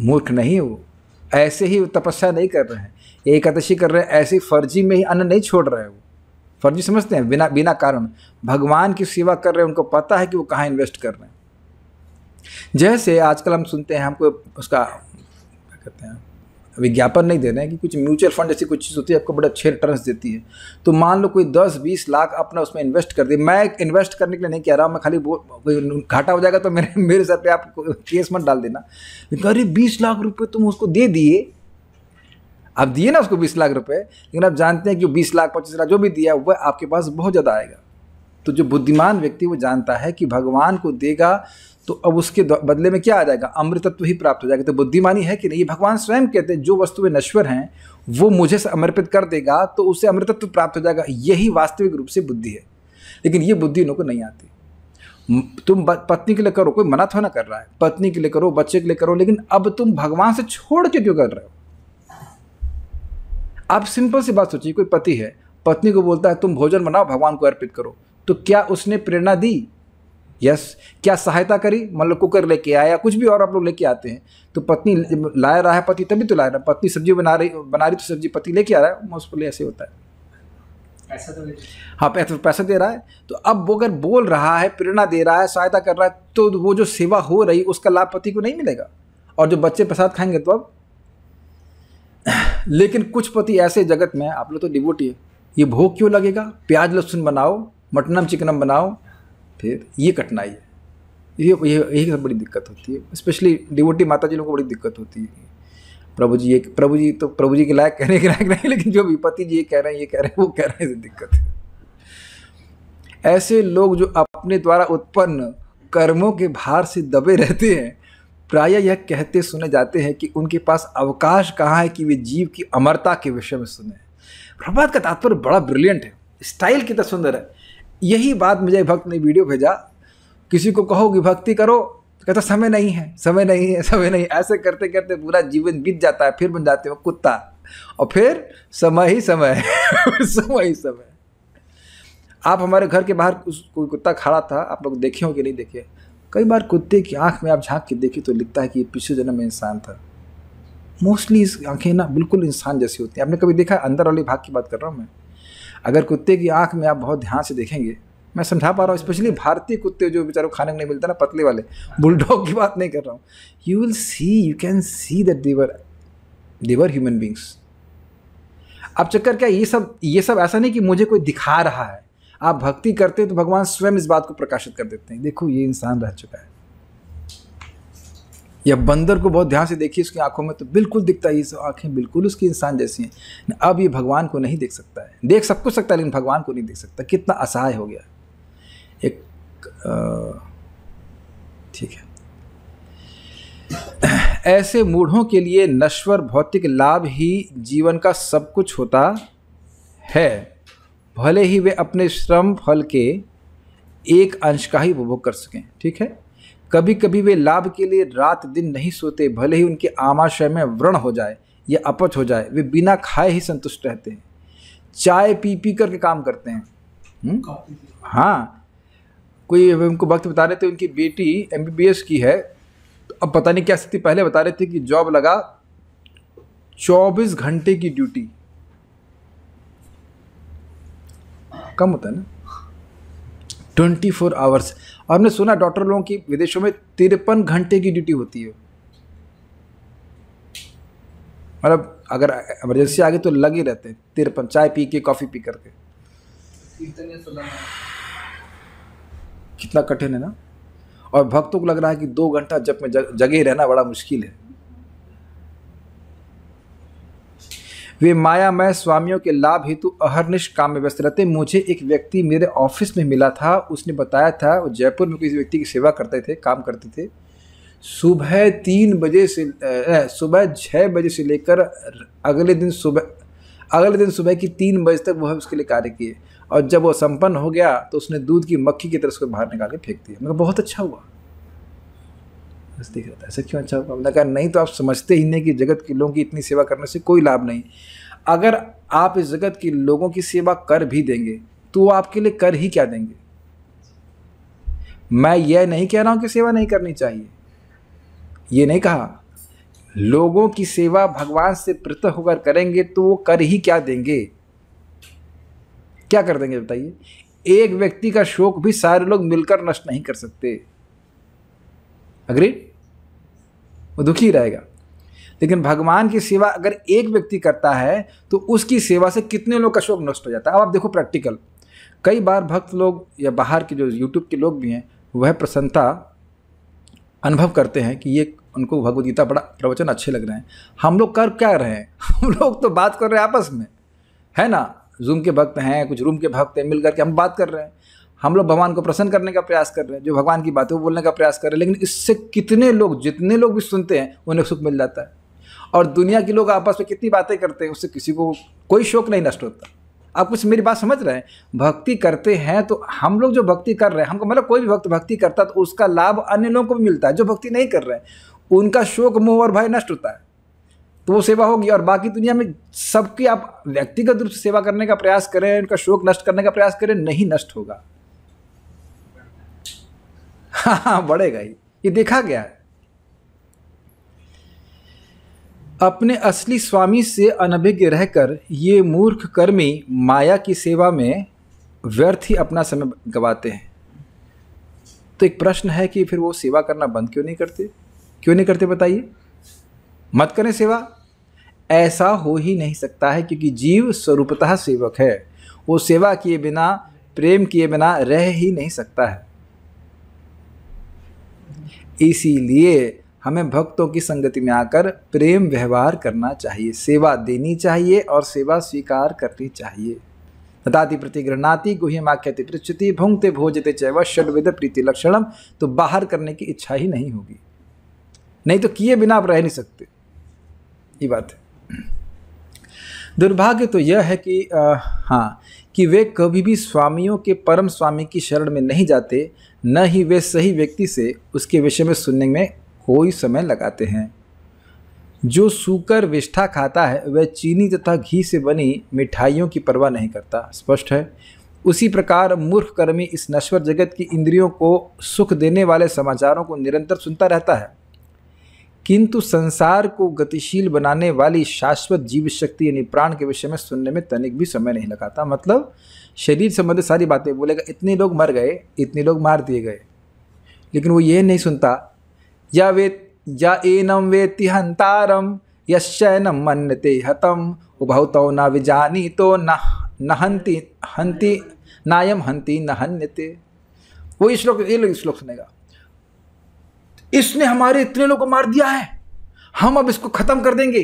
मूर्ख नहीं है वो, ऐसे ही तपस्या नहीं कर रहे हैं, एकादशी कर रहे हैं, ऐसे फर्जी में ही अन्न नहीं छोड़ रहे हैं। वो फर्जी समझते हैं, बिना कारण भगवान की सेवा कर रहे हैं। उनको पता है कि वो कहाँ इन्वेस्ट कर रहे हैं। जैसे आजकल हम सुनते हैं, हमको उसका क्या कहते हैं, विज्ञापन नहीं दे रहे हैं कि कुछ म्यूचुअल फंड ऐसी कुछ चीज़ होती है, आपको बड़े अच्छे रिटर्न्स देती है। तो मान लो कोई 10-20 लाख अपना उसमें इन्वेस्ट कर दे। मैं इन्वेस्ट करने के लिए नहीं कह रहा हूँ, मैं खाली घाटा हो जाएगा तो मेरे सर पे आप केस मत डाल देना। लेकिन अरे 20 लाख रुपये तुम उसको दे दिए, आप दिए ना उसको 20 लाख रुपये, लेकिन आप जानते हैं कि 20 लाख 25 लाख जो भी दिया वह आपके पास बहुत ज़्यादा आएगा। तो जो बुद्धिमान व्यक्ति वो जानता है कि भगवान को देगा तो अब उसके बदले में क्या आ जाएगा, अमृतत्व ही प्राप्त हो जाएगा। तो बुद्धिमानी है कि नहीं? ये भगवान स्वयं कहते हैं जो वस्तुएं नश्वर हैं वो मुझे समर्पित कर देगा तो उसे अमृतत्व प्राप्त हो जाएगा। यही वास्तविक रूप से बुद्धि है। लेकिन ये बुद्धि लोगों को नहीं आती। तुम पत्नी के लिए करो, कोई मना थोड़ा ना कर रहा है, पत्नी के लिए करो, बच्चे के लिए करो, लेकिन अब तुम भगवान से छोड़ के क्यों कर रहे हो? आप सिंपल सी बात सोचिए, कोई पति है, पत्नी को बोलता है तुम भोजन बनाओ भगवान को अर्पित करो, तो क्या उसने प्रेरणा दी? यस। क्या सहायता करी? मतलब कुकर लेके आया, कुछ भी और आप लोग लेके आते हैं तो पत्नी ला रहा है, पति तभी तो ला रहा है। पत्नी सब्जी बना रही तो सब्जी पति लेके आ रहा है, मोस्टली ऐसे होता है। पैसा तो हाँ, पैसा दे रहा है। तो अब वो अगर बोल रहा है, प्रेरणा दे रहा है, सहायता कर रहा है, तो वो जो सेवा हो रही उसका लाभ पति को नहीं मिलेगा। और जो बच्चे प्रसाद खाएंगे तो अब लेकिन कुछ पति ऐसे जगत में, आप लोग तो डिवोटी है, ये भोग क्यों लगेगा, प्याज लहसुन बनाओ, मटनम चिकनम बनाओ, फिर ये कठिनाई है। यही सब बड़ी दिक्कत होती है। स्पेशली डिवोटी माता जी लोगों को बड़ी दिक्कत होती है। प्रभु जी के लायक कहने के लायक नहीं, लेकिन जो विपत्ति जी ये कह रहे हैं वो कह रहे हैं, दिक्कत है। ऐसे लोग जो अपने द्वारा उत्पन्न कर्मों के भार से दबे रहते हैं, प्रायः यह कहते सुने जाते हैं कि उनके पास अवकाश कहाँ है कि वे जीव की अमरता के विषय में सुने। प्रभुपाद का तात्पर्य बड़ा ब्रिलियंट है, स्टाइल कितना सुंदर है। यही बात मुझे भक्त ने वीडियो भेजा, किसी को कहो कि भक्ति करो, कहता समय नहीं है, समय नहीं है, समय नहीं। ऐसे करते करते पूरा जीवन बीत जाता है, फिर बन जाते हो कुत्ता, और फिर समय ही समय समय ही समय। आप हमारे घर के बाहर कोई कुत्ता खड़ा था, आप लोग देखे हो कि नहीं देखे? कई बार कुत्ते की आंख में आप झांक के देखिए तो लिखता है कि ये पिछले जन्म में इंसान था। मोस्टली इस आंखें ना बिल्कुल इंसान जैसी होती हैं। आपने कभी देखा? अंदर वाले भाग की बात कर रहा हूँ मैं। अगर कुत्ते की आंख में आप बहुत ध्यान से देखेंगे, मैं समझा पा रहा हूँ, स्पेशली भारतीय कुत्ते जो बेचारों को खाने को नहीं मिलता ना, पतले वाले, बुलडॉग की बात नहीं कर रहा हूँ। You will see, you can see that they were human beings. अब चक्कर क्या, ये सब ऐसा नहीं कि मुझे कोई दिखा रहा है। आप भक्ति करते हैं तो भगवान स्वयं इस बात को प्रकाशित कर देते हैं, देखो ये इंसान रह चुका है। या बंदर को बहुत ध्यान से देखिए, उसकी आंखों में तो बिल्कुल दिखता है, ये सब आंखें बिल्कुल उसकी इंसान जैसी हैं। अब ये भगवान को नहीं देख सकता है, देख सब कुछ सकता है लेकिन भगवान को नहीं देख सकता। कितना असहाय हो गया। एक ठीक है, ऐसे मूढ़ों के लिए नश्वर भौतिक लाभ ही जीवन का सब कुछ होता है, भले ही वे अपने श्रम फल के एक अंश का ही उपभोग कर सकें। ठीक है, कभी कभी वे लाभ के लिए रात दिन नहीं सोते, भले ही उनके आमाशय में व्रण हो जाए या अपच हो जाए, वे बिना खाए ही संतुष्ट रहते हैं, चाय पी पी करके काम करते हैं। हाँ, कोई उनको वक्त बता रहे थे, उनकी बेटी MBBS की है, अब पता नहीं क्या स्थिति, पहले बता रहे थे कि जॉब लगा 24 घंटे की ड्यूटी, कम होता है ना, 24 आवर्स। और हमने सुना डॉक्टर लोगों की विदेशों में 53 घंटे की ड्यूटी होती है। मतलब अगर इमरजेंसी आ गई तो लग ही रहते हैं 53, चाय पी के, कॉफी पी करके। कितना कठिन है ना। और भक्तों को लग रहा है कि 2 घंटा जब में जगे रहना बड़ा मुश्किल है। वे मायामय स्वामियों के लाभ हेतु अहरनिश काम में व्यस्त रहते। मुझे एक व्यक्ति मेरे ऑफिस में मिला था, उसने बताया था वो जयपुर में किसी व्यक्ति की सेवा करते थे, काम करते थे। सुबह 3 बजे से सुबह 6 बजे से लेकर अगले दिन सुबह की 3 बजे तक वह उसके लिए कार्य किए, और जब वो संपन्न हो गया तो उसने दूध की मक्खी की तरह उसको बाहर निकाल के फेंक दिया। मैंने कहा बहुत अच्छा हुआ। बस देख रहा था ऐसा क्यों अच्छा हुआ। मैंने कहा नहीं तो आप समझते ही नहीं कि जगत के लोगों की इतनी सेवा करने से कोई लाभ नहीं। अगर आप इस जगत के लोगों की सेवा कर भी देंगे तो वो आपके लिए कर ही क्या देंगे। मैं यह नहीं कह रहा हूं कि सेवा नहीं करनी चाहिए, ये नहीं कहा। लोगों की सेवा भगवान से पृथक होकर करेंगे तो वो कर ही क्या देंगे, क्या कर देंगे बताइए। एक व्यक्ति का शोक भी सारे लोग मिलकर नष्ट नहीं कर सकते, अग्रीड, वो दुखी रहेगा। लेकिन भगवान की सेवा अगर एक व्यक्ति करता है तो उसकी सेवा से कितने लोग का शोक नष्ट हो जाता है। अब आप देखो प्रैक्टिकल, कई बार भक्त लोग या बाहर के जो यूट्यूब के लोग भी हैं वह प्रसन्नता अनुभव करते हैं कि ये उनको भगवद गीता बड़ा प्रवचन अच्छे लग रहे हैं। हम लोग कर क्या रहे हैं, हम लोग तो बात कर रहे हैं आपस में, है ना। जूम के भक्त हैं, कुछ रूम के भक्त हैं, मिल करके हम बात कर रहे हैं। हम लोग भगवान को प्रसन्न करने का प्रयास कर रहे हैं, जो भगवान की बात है वो बोलने का प्रयास कर रहे हैं। लेकिन इससे कितने लोग, जितने लोग भी सुनते हैं उन्हें सुख मिल जाता है। और दुनिया के लोग आपस में कितनी बातें करते हैं, उससे किसी को कोई शोक नहीं नष्ट होता। आप कुछ मेरी बात समझ रहे हैं। भक्ति करते हैं तो हम लोग जो भक्ति कर रहे हैं, हमको मतलब कोई भी भक्त भक्ति करता है तो उसका लाभ अन्य लोगों को भी मिलता है। जो भक्ति नहीं कर रहे हैं उनका शोक मोह और भय नष्ट होता है, तो वो सेवा होगी। और बाकी दुनिया में सबकी आप व्यक्तिगत रूप से सेवा करने का प्रयास करें, उनका शोक नष्ट करने का प्रयास करें, नहीं नष्ट होगा। हाँ, बढ़ेगा ही, ये देखा गया है। अपने असली स्वामी से अनभिज्ञ रहकर ये मूर्ख कर्मी माया की सेवा में व्यर्थ ही अपना समय गवाते हैं। तो एक प्रश्न है कि फिर वो सेवा करना बंद क्यों नहीं करते बताइए। मत करें सेवा, ऐसा हो ही नहीं सकता है, क्योंकि जीव स्वरूपतः सेवक है। वो सेवा किए बिना, प्रेम किए बिना रह ही नहीं सकता है। इसीलिए हमें भक्तों की संगति में आकर प्रेम व्यवहार करना चाहिए, सेवा देनी चाहिए और सेवा स्वीकार करनी चाहिए। तथाति प्रतिगृह्णाति गुह्यमाख्यति पृच्छति भुंक्ते भोजते चैव षड्विध प्रीति लक्षणम। तो बाहर करने की इच्छा ही नहीं होगी, नहीं तो किए बिना आप रह नहीं सकते, ये बात है। दुर्भाग्य तो यह है कि हाँ, कि वे कभी भी स्वामियों के परम स्वामी की शरण में नहीं जाते, न ही वे सही व्यक्ति से उसके विषय में सुनने में कोई समय लगाते हैं। जो सूकर विष्ठा खाता है वह चीनी तथा घी से बनी मिठाइयों की परवाह नहीं करता। स्पष्ट है। उसी प्रकार मूर्ख कर्मी इस नश्वर जगत की इंद्रियों को सुख देने वाले समाचारों को निरंतर सुनता रहता है, किंतु संसार को गतिशील बनाने वाली शाश्वत जीव शक्ति यानी प्राण के विषय में सुनने में तनिक भी समय नहीं लगाता। मतलब शरीर संबंधित सारी बातें बोलेगा, इतने लोग मर गए, इतने लोग मार दिए गए, लेकिन वो ये नहीं सुनता या एनम वेत्ति हंतारम यश्चैनम मन्यते हतम उभौतौ न विजानी तो न हंति नायम हंति न हन्यते। वो श्लोक ये श्लोक सुनेगा, इसने हमारे इतने लोगों को मार दिया है, हम अब इसको खत्म कर देंगे,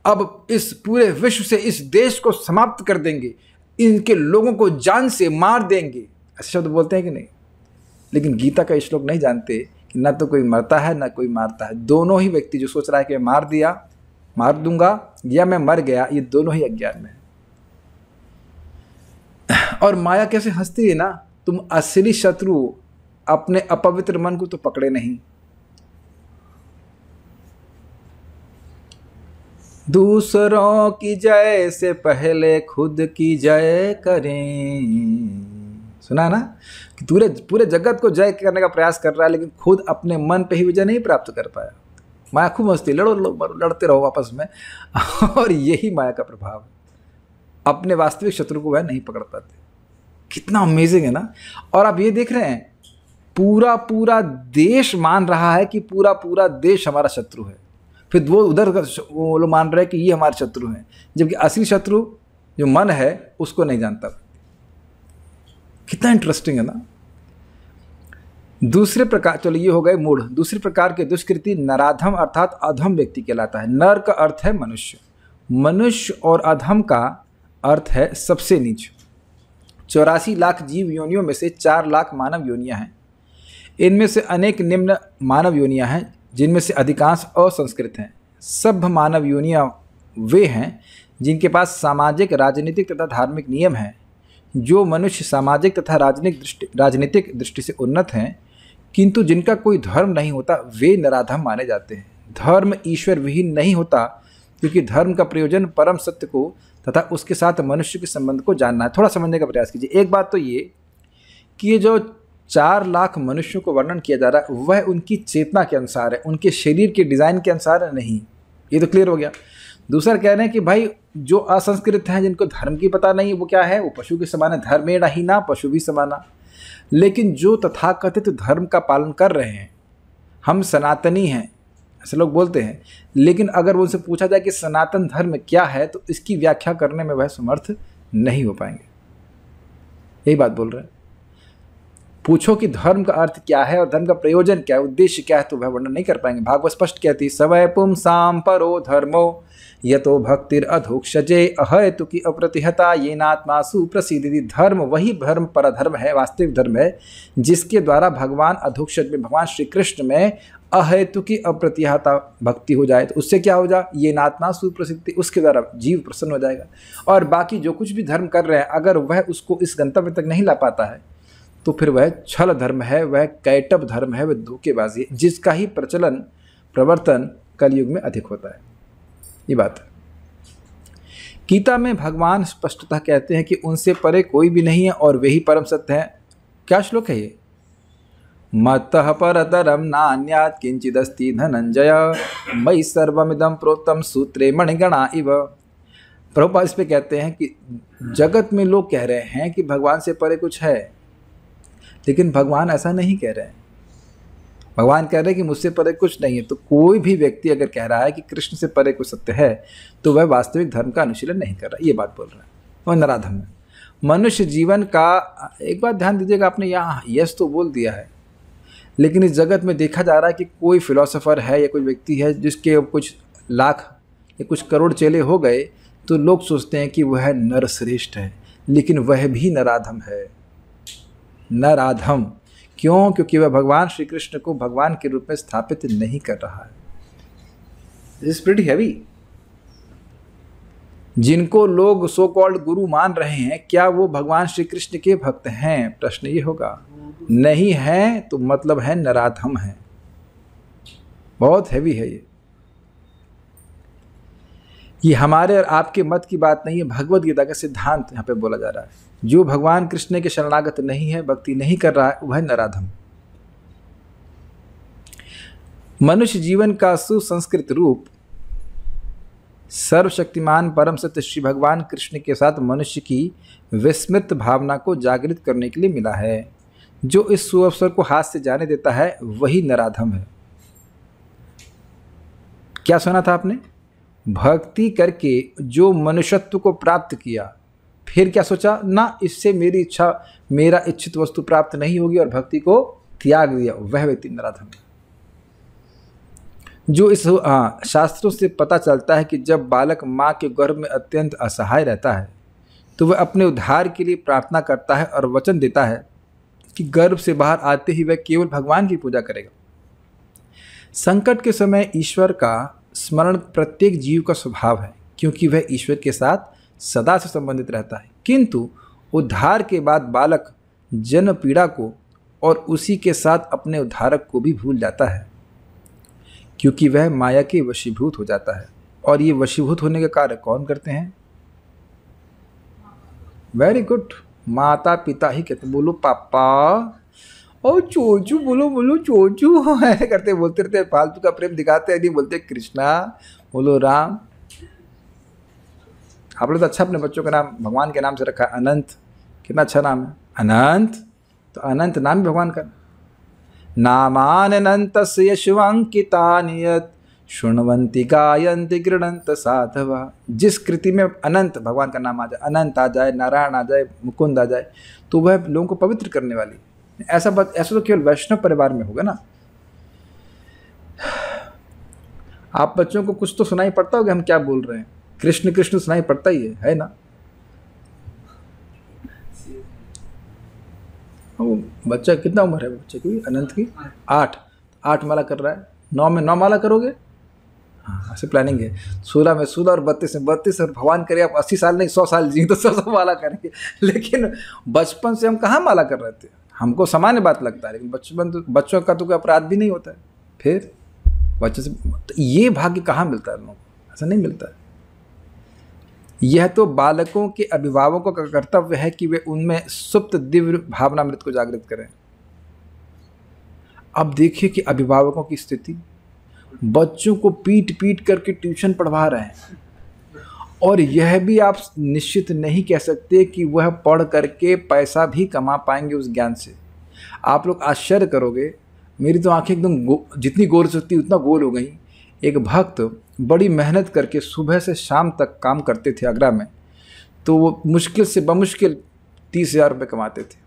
अब इस पूरे विश्व से इस देश को समाप्त कर देंगे, इनके लोगों को जान से मार देंगे। ऐसे शब्द बोलते हैं कि नहीं? लेकिन गीता का श्लोक नहीं जानते कि न तो कोई मरता है न कोई मारता है। दोनों ही व्यक्ति जो सोच रहा है कि मैं मार दूंगा या मैं मर गया, ये दोनों ही अज्ञान में है। और माया कैसे हंसती है ना, तुम असली शत्रु अपने अपवित्र मन को तो पकड़े नहीं। दूसरों की जय से पहले खुद की जय करें। सुना ना कि पूरे जगत को जय करने का प्रयास कर रहा है, लेकिन खुद अपने मन पे ही विजय नहीं प्राप्त कर पाया। माया खूब मस्ती, लड़ो लड़ते रहो आपस में और यही माया का प्रभाव है। अपने वास्तविक शत्रु को वह नहीं पकड़ पाते। कितना अमेजिंग है ना। और आप ये देख रहे हैं, पूरा देश मान रहा है कि पूरा देश हमारा शत्रु है, फिर वो उधर वो लोग मान रहे हैं कि ये हमारे शत्रु हैं, जबकि असली शत्रु जो मन है उसको नहीं जानता। कितना इंटरेस्टिंग है ना। दूसरे प्रकार, चलो ये हो गए मूढ़। दूसरे प्रकार के दुष्कृति नराधम अर्थात अधम व्यक्ति कहलाता है। नर का अर्थ है मनुष्य, मनुष्य और अधम का अर्थ है सबसे नीच। 84 लाख जीव योनियों में से 4 लाख मानव योनियां हैं। इनमें से अनेक निम्न मानव योनियां हैं, जिनमें से अधिकांश असंस्कृत हैं। सभ्य मानव योनियां वे हैं जिनके पास सामाजिक, राजनीतिक तथा धार्मिक नियम हैं। जो मनुष्य सामाजिक तथा राजनीतिक दृष्टि से उन्नत हैं, किंतु जिनका कोई धर्म नहीं होता, वे नराधम माने जाते हैं। धर्म ईश्वर विहीन नहीं होता, क्योंकि धर्म का प्रयोजन परम सत्य को तथा उसके साथ मनुष्य के संबंध को जानना है। थोड़ा समझने का प्रयास कीजिए। एक बात तो ये कि ये जो 4 लाख मनुष्यों को वर्णन किया जा रहा है वह उनकी चेतना के अनुसार है, उनके शरीर के डिज़ाइन के अनुसार नहीं। ये तो क्लियर हो गया। दूसरा कह रहे हैं कि भाई जो असंस्कृत हैं, जिनको धर्म की पता नहीं, वो क्या है, वो पशु के समान है। धर्मेण ही ना पशु भी समाना। लेकिन जो तथाकथित धर्म का पालन कर रहे हैं, हम सनातनी हैं ऐसे लोग बोलते हैं, लेकिन अगर उनसे पूछा जाए कि सनातन धर्म क्या है, तो इसकी व्याख्या करने में वह समर्थ नहीं हो पाएंगे। यही बात बोल रहे हैं। पूछो कि धर्म का अर्थ क्या है और धर्म का प्रयोजन क्या है, उद्देश्य क्या है, तो वह वर्णन नहीं कर पाएंगे। भागवत स्पष्ट कहती, सवै पुंसाम परो धर्मो यतो भक्तिर अधोक्षजे अहेतुकी अप्रतिहता येनात्मा सुप्रसिद्धि। धर्म वही धर्म परधर्म है, वास्तविक धर्म है, जिसके द्वारा भगवान अधोक्षज में, भगवान श्री कृष्ण में अहेतुकी अप्रतिहता भक्ति हो जाए, तो उससे क्या हो जाए, येनात्मा सुप्रसिद्धि, उसके द्वारा जीव प्रसन्न हो जाएगा। और बाकी जो कुछ भी धर्म कर रहे हैं, अगर वह उसको इस गंतव्य तक नहीं ला पाता है, तो फिर वह छल धर्म है, वह कैटब धर्म है, वह धोखेबाजी है, जिसका ही प्रवर्तन कलयुग में अधिक होता है। ये बात है। गीता में भगवान स्पष्टतः कहते हैं कि उनसे परे कोई भी नहीं है और वे ही परम सत्य हैं। क्या श्लोक है ये? मत्तः परतरम नान्यात् किंचिदस्ति धनंजय मयि सर्वमिदं प्रोक्तं सूत्रे मणिगणा इव। प्रभुपाद इस पे कहते हैं कि जगत में लोग कह रहे हैं कि भगवान से परे कुछ है, लेकिन भगवान ऐसा नहीं कह रहे हैं। भगवान कह रहे हैं कि मुझसे परे कुछ नहीं है। तो कोई भी व्यक्ति अगर कह रहा है कि कृष्ण से परे कुछ सत्य है, तो वह वास्तविक धर्म का अनुशीलन नहीं कर रहा। ये बात बोल रहा है, वह नराधम है। मनुष्य जीवन का एक बात ध्यान दीजिएगा, आपने यहाँ यस तो बोल दिया है, लेकिन इस जगत में देखा जा रहा है कि कोई फिलोसोफर है या कोई व्यक्ति है जिसके कुछ लाख या कुछ करोड़ चेले हो गए, तो लोग सोचते हैं कि वह नरश्रेष्ठ है, लेकिन वह भी नराधम है। नराधम क्यों? क्योंकि वह भगवान श्री कृष्ण को भगवान के रूप में स्थापित नहीं कर रहा है। This is pretty heavy. जिनको लोग सो कॉल्ड गुरु मान रहे हैं, क्या वो भगवान श्री कृष्ण के भक्त हैं? प्रश्न ये होगा। नहीं है तो मतलब है नराधम है। बहुत हैवी है ये हमारे और आपके मत की बात नहीं है, भगवत गीता का सिद्धांत यहाँ पे बोला जा रहा है। जो भगवान कृष्ण के शरणागत नहीं है, भक्ति नहीं कर रहा है, वह नराधम। मनुष्य जीवन का सुसंस्कृत रूप सर्वशक्तिमान परम सत्य श्री भगवान कृष्ण के साथ मनुष्य की विस्मृत भावना को जागृत करने के लिए मिला है। जो इस सुअवसर को हाथ से जाने देता है वही नराधम है। क्या सुना था आपने? भक्ति करके जो मनुष्यत्व को प्राप्त किया, फिर क्या सोचा? ना, इससे मेरी इच्छा, मेरा इच्छित वस्तु प्राप्त नहीं होगी और भक्ति को त्याग दिया, वह व्यक्ति नराधम है। जो इस शास्त्रों से पता चलता है कि जब बालक माँ के गर्भ में अत्यंत असहाय रहता है तो वह अपने उद्धार के लिए प्रार्थना करता है और वचन देता है कि गर्भ से बाहर आते ही वह केवल भगवान की पूजा करेगा। संकट के समय ईश्वर का स्मरण प्रत्येक जीव का स्वभाव है, क्योंकि वह ईश्वर के साथ सदा से संबंधित रहता है। किंतु उद्धार के बाद बालक जन्म पीड़ा को और उसी के साथ अपने उद्धारक को भी भूल जाता है, क्योंकि वह माया के वशीभूत हो जाता है। और ये वशीभूत होने का कार्य कौन करते हैं? वेरी गुड, माता पिता ही कहते। बोलो पापा और चोचू, बोलो बोलो चोचू, ऐसे करते बोलते रहते, फालतू का प्रेम दिखाते हैं, नहीं बोलते कृष्णा, बोलो राम। आप लोग तो अच्छा अपने बच्चों का नाम भगवान के नाम से रखा है, अनंत। कितना अच्छा नाम है, अनंत। तो अनंत नाम भी भगवान का। नामानन्तस्य यशवंकितानि यत् शृण्वन्ति गायन्ति गृह्णन्त साधवा। जिस कृति में अनंत भगवान का नाम आ जाए, अनंत आ जाए, नारायण आ जाए, मुकुंद आ जाए, तो वह लोगों को पवित्र करने वाली। ऐसा तो केवल वैष्णव परिवार में होगा ना। आप बच्चों को कुछ तो सुनाई पड़ता होगा हम क्या बोल रहे हैं। कृष्ण कृष्ण सुनाई पड़ता ही है ना। बच्चा कितना उम्र है बच्चे की? अनंत की 8 माला कर रहा है। 9 में 9 माला करोगे? हाँ, ऐसे प्लानिंग है। 16 में 16 और 32 में 32, और भगवान करे आप 80 साल नहीं 100 साल जी तो 100 माला करेंगे। लेकिन बचपन से हम कहाँ माला कर रहे थे? हमको सामान्य बात लगता है, लेकिन बच्चों का तो कोई अपराध भी नहीं होता है। फिर बच्चे से तो ये भाग्य कहाँ मिलता है लोगों को? ऐसा नहीं मिलता है। यह तो बालकों के अभिभावकों का कर्तव्य है कि वे उनमें सुप्त दिव्य भावनामृत को जागृत करें। अब देखिए कि अभिभावकों की स्थिति, बच्चों को पीट पीट करके ट्यूशन पढ़वा रहे हैं, और यह भी आप निश्चित नहीं कह सकते कि वह पढ़ करके पैसा भी कमा पाएंगे उस ज्ञान से। आप लोग आश्चर्य करोगे, मेरी तो आंखें एकदम जितनी गोल सकती उतना गोल हो गई। एक भक्त बड़ी मेहनत करके सुबह से शाम तक काम करते थे आगरा में, तो वो मुश्किल से बमुश्किल 30,000 रुपये कमाते थे।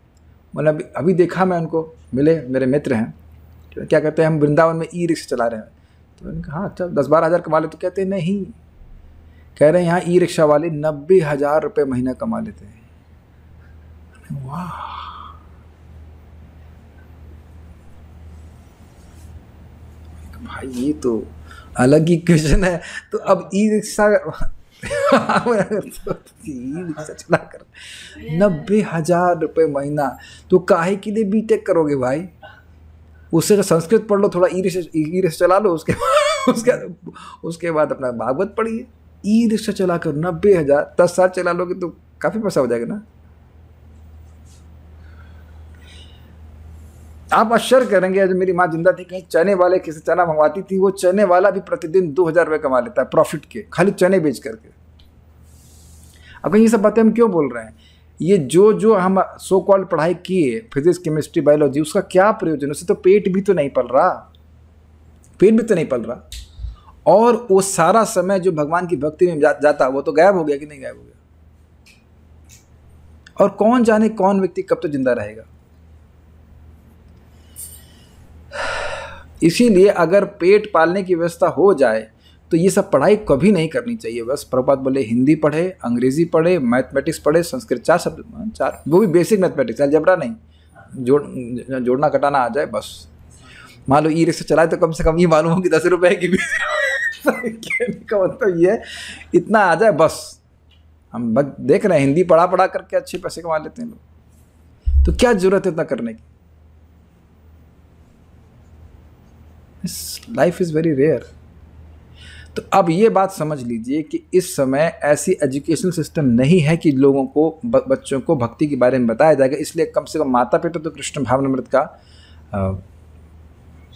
मतलब अभी देखा मैं उनको, मिले, मेरे मित्र हैं, क्या कहते हैं हम वृंदावन में ई रिक्शा चला रहे हैं। तो मैंने कहा हाँ अच्छा 10-12 हज़ार कमा ले। तो कहते हैं नहीं, कह रहे हैं यहाँ ई रिक्शा वाले 90,000 रुपये महीना कमा लेते हैं। वाह, भाई ये तो अलग ही क्वेश्चन है। तो अब ई रिक्शा चला कर 90,000 रुपये महीना, तो काहे के लिए बीटेक करोगे भाई? उससे तो संस्कृत पढ़ लो, थोड़ा ई रिक्शा चला लो, उसके बाद अपना भागवत पढ़िए। ई रिक्शा चला कर 90,000, 10 साल चला लोगे तो काफ़ी पैसा हो जाएगा ना। आप आश्चर्य करेंगे, जब मेरी माँ जिंदा थी, कहीं चने वाले किसी चना मंगवाती थी, वो चने वाला भी प्रतिदिन 2,000 रुपये कमा लेता है प्रॉफिट के, खाली चने बेच करके। अब ये सब बातें हम क्यों बोल रहे हैं? ये जो हम सो कॉल्ड पढ़ाई किए, फिजिक्स केमिस्ट्री बायोलॉजी, उसका क्या प्रयोजन? उससे तो पेट भी तो नहीं पल रहा। और वो सारा समय जो भगवान की भक्ति में जाता, वो तो गायब हो गया कि नहीं गायब हो गया? और कौन जाने कौन व्यक्ति कब तो जिंदा रहेगा। इसीलिए अगर पेट पालने की व्यवस्था हो जाए तो ये सब पढ़ाई कभी नहीं करनी चाहिए। बस प्रभुपाद बोले हिंदी पढ़े, अंग्रेजी पढ़े, मैथमेटिक्स पढ़े, संस्कृत 4 वो भी बेसिक मैथमेटिक्स, अलजेब्रा नहीं, जोड़ना घटाना आ जाए बस। मान लो ई रिक्शा चलाए तो कम से कम ये मालूम हो कि 10 रुपये की भी कहने का मतलब ये इतना आ जाए बस। हम देख रहे हैं हिंदी पढ़ा पढ़ा करके अच्छे पैसे कमा लेते हैं लोग, तो क्या जरूरत है इतना करने की? Life is very rare. तो अब ये बात समझ लीजिए कि इस समय ऐसी एजुकेशन सिस्टम नहीं है कि लोगों को बच्चों को भक्ति के बारे में बताया जाएगा, इसलिए कम से कम माता पिता तो कृष्ण भावनामृत का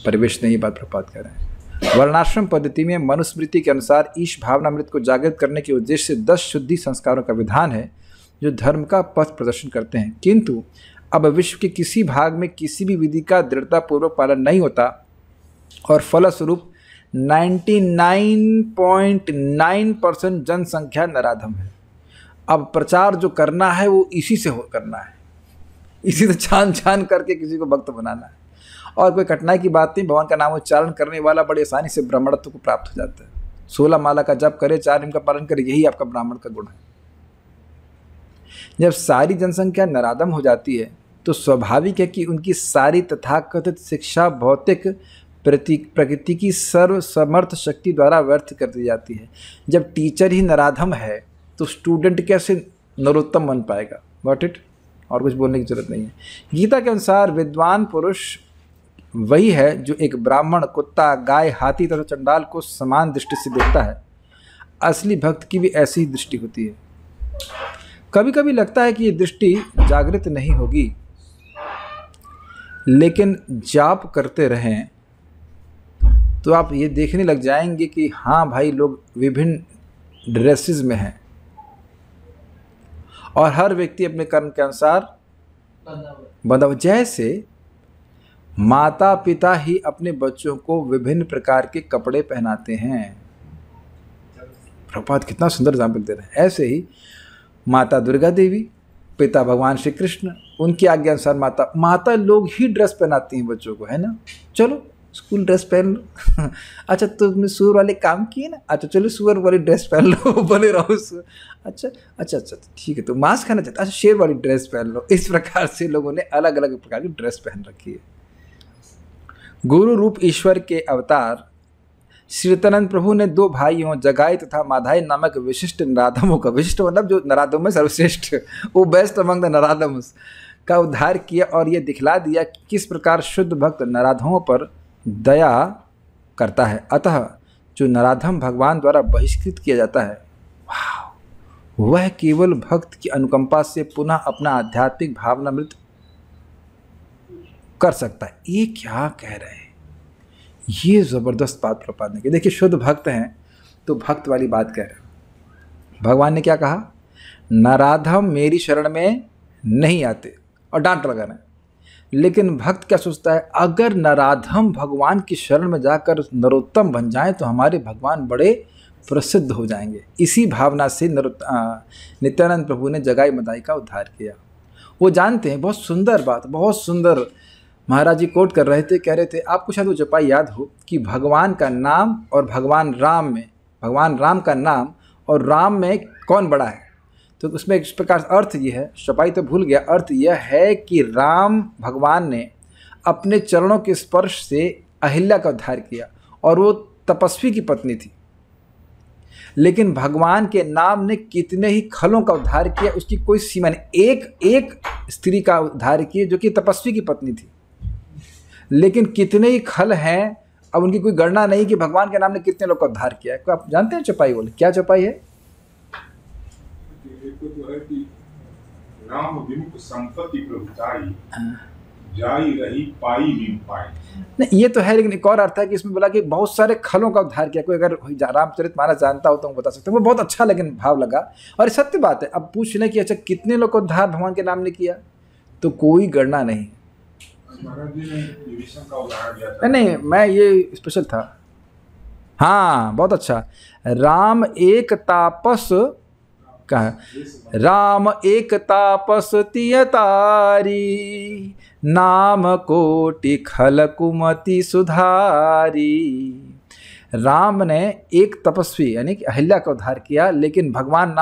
परिवेश नहीं, बात प्रपात कर रहे हैं। वर्णाश्रम पद्धति में मनुस्मृति के अनुसार ईश भावनामृत को जागृत करने के उद्देश्य से 10 शुद्धि संस्कारों का विधान है जो धर्म का पथ प्रदर्शन करते हैं, किंतु अब विश्व के किसी भाग में किसी भी विधि का दृढ़तापूर्वक पालन नहीं होता और फलस्वरूप 99.9% जनसंख्या नराधम है। अब प्रचार जो करना है वो इसी से करना है, इसी से छान छान करके किसी को भक्त बनाना है, और कोई कठिनाई की बात नहीं। भगवान का नाम उच्चारण करने वाला बड़ी आसानी से ब्राह्मणत्व को प्राप्त हो जाता है। 16 माला का जप करे, 4 नियम का पालन करे, यही आपका ब्राह्मण का गुण है। जब सारी जनसंख्या नराधम हो जाती है तो स्वाभाविक है कि उनकी सारी तथाकथित शिक्षा भौतिक प्रकृति की सर्वसमर्थ शक्ति द्वारा व्यर्थ कर दी जाती है। जब टीचर ही नराधम है तो स्टूडेंट कैसे नरोत्तम बन पाएगा? Got it? और कुछ बोलने की जरूरत नहीं है। गीता के अनुसार विद्वान पुरुष वही है जो एक ब्राह्मण, कुत्ता, गाय, हाथी तथा चंडाल को समान दृष्टि से देखता है। असली भक्त की भी ऐसी ही दृष्टि होती है। कभी कभी लगता है कि ये दृष्टि जागृत नहीं होगी, लेकिन जाप करते रहें तो आप ये देखने लग जाएंगे कि हाँ भाई, लोग विभिन्न ड्रेसेस में हैं और हर व्यक्ति अपने कर्म के अनुसार बंधा हुआ। जैसे माता पिता ही अपने बच्चों को विभिन्न प्रकार के कपड़े पहनाते हैं। प्रभुपाद कितना सुंदर एग्जाम्पल दे रहे हैं। ऐसे ही माता दुर्गा देवी, पिता भगवान श्री कृष्ण, उनकी आज्ञा अनुसार माता लोग ही ड्रेस पहनाती हैं बच्चों को, है ना। चलो स्कूल ड्रेस पहन लो अच्छा तुमने सुअर वाले काम किए ना, अच्छा चलो सुअर वाली ड्रेस पहन लो बने रहो अच्छा अच्छा अच्छा ठीक है, तो मांस खाना चाहते, अच्छा शेर वाली ड्रेस पहन लो। इस प्रकार से लोगों ने अलग अलग प्रकार की ड्रेस पहन रखी है। गुरु रूप ईश्वर के अवतार श्रीतनंद प्रभु ने 2 भाइयों जगाई तथा माधाई नामक विशिष्ट नराधमों का, विशिष्ट मतलब जो नराधम में सर्वश्रेष्ठ, वो बेस्ट अमंग द नराधम्स का उद्धार किया और ये दिखला दिया कि किस प्रकार शुद्ध भक्त नराधमों पर दया करता है। अतः जो नराधम भगवान द्वारा बहिष्कृत किया जाता है, वह केवल भक्त की अनुकंपा से पुनः अपना आध्यात्मिक भावनामृत कर सकता है। ये क्या कह रहे हैं? ये जबरदस्त बात प्रपात ने की। देखिए, शुद्ध भक्त हैं तो भक्त वाली बात कह रहे हैं। भगवान ने क्या कहा? नराधम मेरी शरण में नहीं आते, और डांट लगा रहे हैं। लेकिन भक्त क्या सोचता है? अगर नराधम भगवान की शरण में जाकर नरोत्तम बन जाएं तो हमारे भगवान बड़े प्रसिद्ध हो जाएंगे। इसी भावना से नित्यानंद प्रभु ने जगाई मदाई का उद्धार किया। वो जानते हैं, बहुत सुंदर बात, बहुत सुंदर महाराज जी कोट कर रहे थे, कह रहे थे, आपको शायद वो चौपाई याद हो कि भगवान का नाम और भगवान राम का नाम और राम में कौन बड़ा है? तो उसमें इस प्रकार अर्थ ये है, चौपाई तो भूल गया, अर्थ यह है कि राम भगवान ने अपने चरणों के स्पर्श से अहिल्या का उद्धार किया और वो तपस्वी की पत्नी थी। लेकिन भगवान के नाम ने कितने ही खलों का उद्धार किया, उसकी कोई सीमा नहीं। एक स्त्री का उद्धार किया जो कि तपस्वी की पत्नी थी, लेकिन कितने ही खल हैं, अब उनकी कोई गणना नहीं कि भगवान के नाम ने कितने लोग का उद्धार किया है। आप जानते हैं चौपाई बोले? क्या चौपाई है? तो है कि राम विमुख संपत्ति प्रभुताई, जाई रही पाई भी पाई। नहीं, ये तो है, लेकिन एक और अर्थ है कि इसमें बोला कि बहुत सारे खलों का उद्धार किया। कोई अगर रामचरितमानस जानता हो तो बता सकते हैं, वो बहुत अच्छा लेकिन भाव लगा और सत्य बात है। अब पूछ लें कि अच्छा कितने लोग का उद्धार भगवान के नाम ने किया, तो कोई गणना नहीं। नहीं, मैं ये स्पेशल था। हाँ, बहुत अच्छा। राम एक तापस का, राम एक तापस तिय तारी, नाम कोटि खल कुमति सुधारी। राम ने एक तपस्वी यानी कि अहिल्या का उद्धार किया, लेकिन भगवान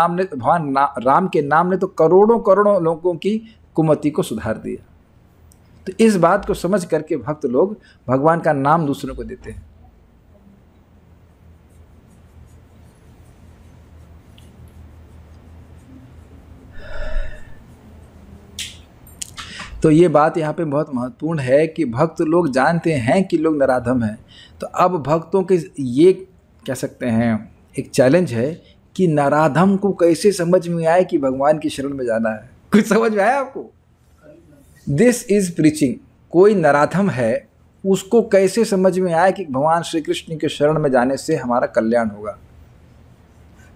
राम के नाम ने तो करोड़ों करोड़ों लोगों की कुमति को सुधार दिया। तो इस बात को समझ करके भक्त लोग भगवान का नाम दूसरों को देते हैं। तो ये बात यहाँ पे बहुत महत्वपूर्ण है कि भक्त लोग जानते हैं कि लोग नराधम हैं, तो अब भक्तों के ये कह सकते हैं एक चैलेंज है कि नराधम को कैसे समझ में आए कि भगवान की शरण में जाना है। कुछ समझ में आया आपको? This is preaching. कोई नराधम है, उसको कैसे समझ में आए कि भगवान श्री कृष्ण के शरण में जाने से हमारा कल्याण होगा।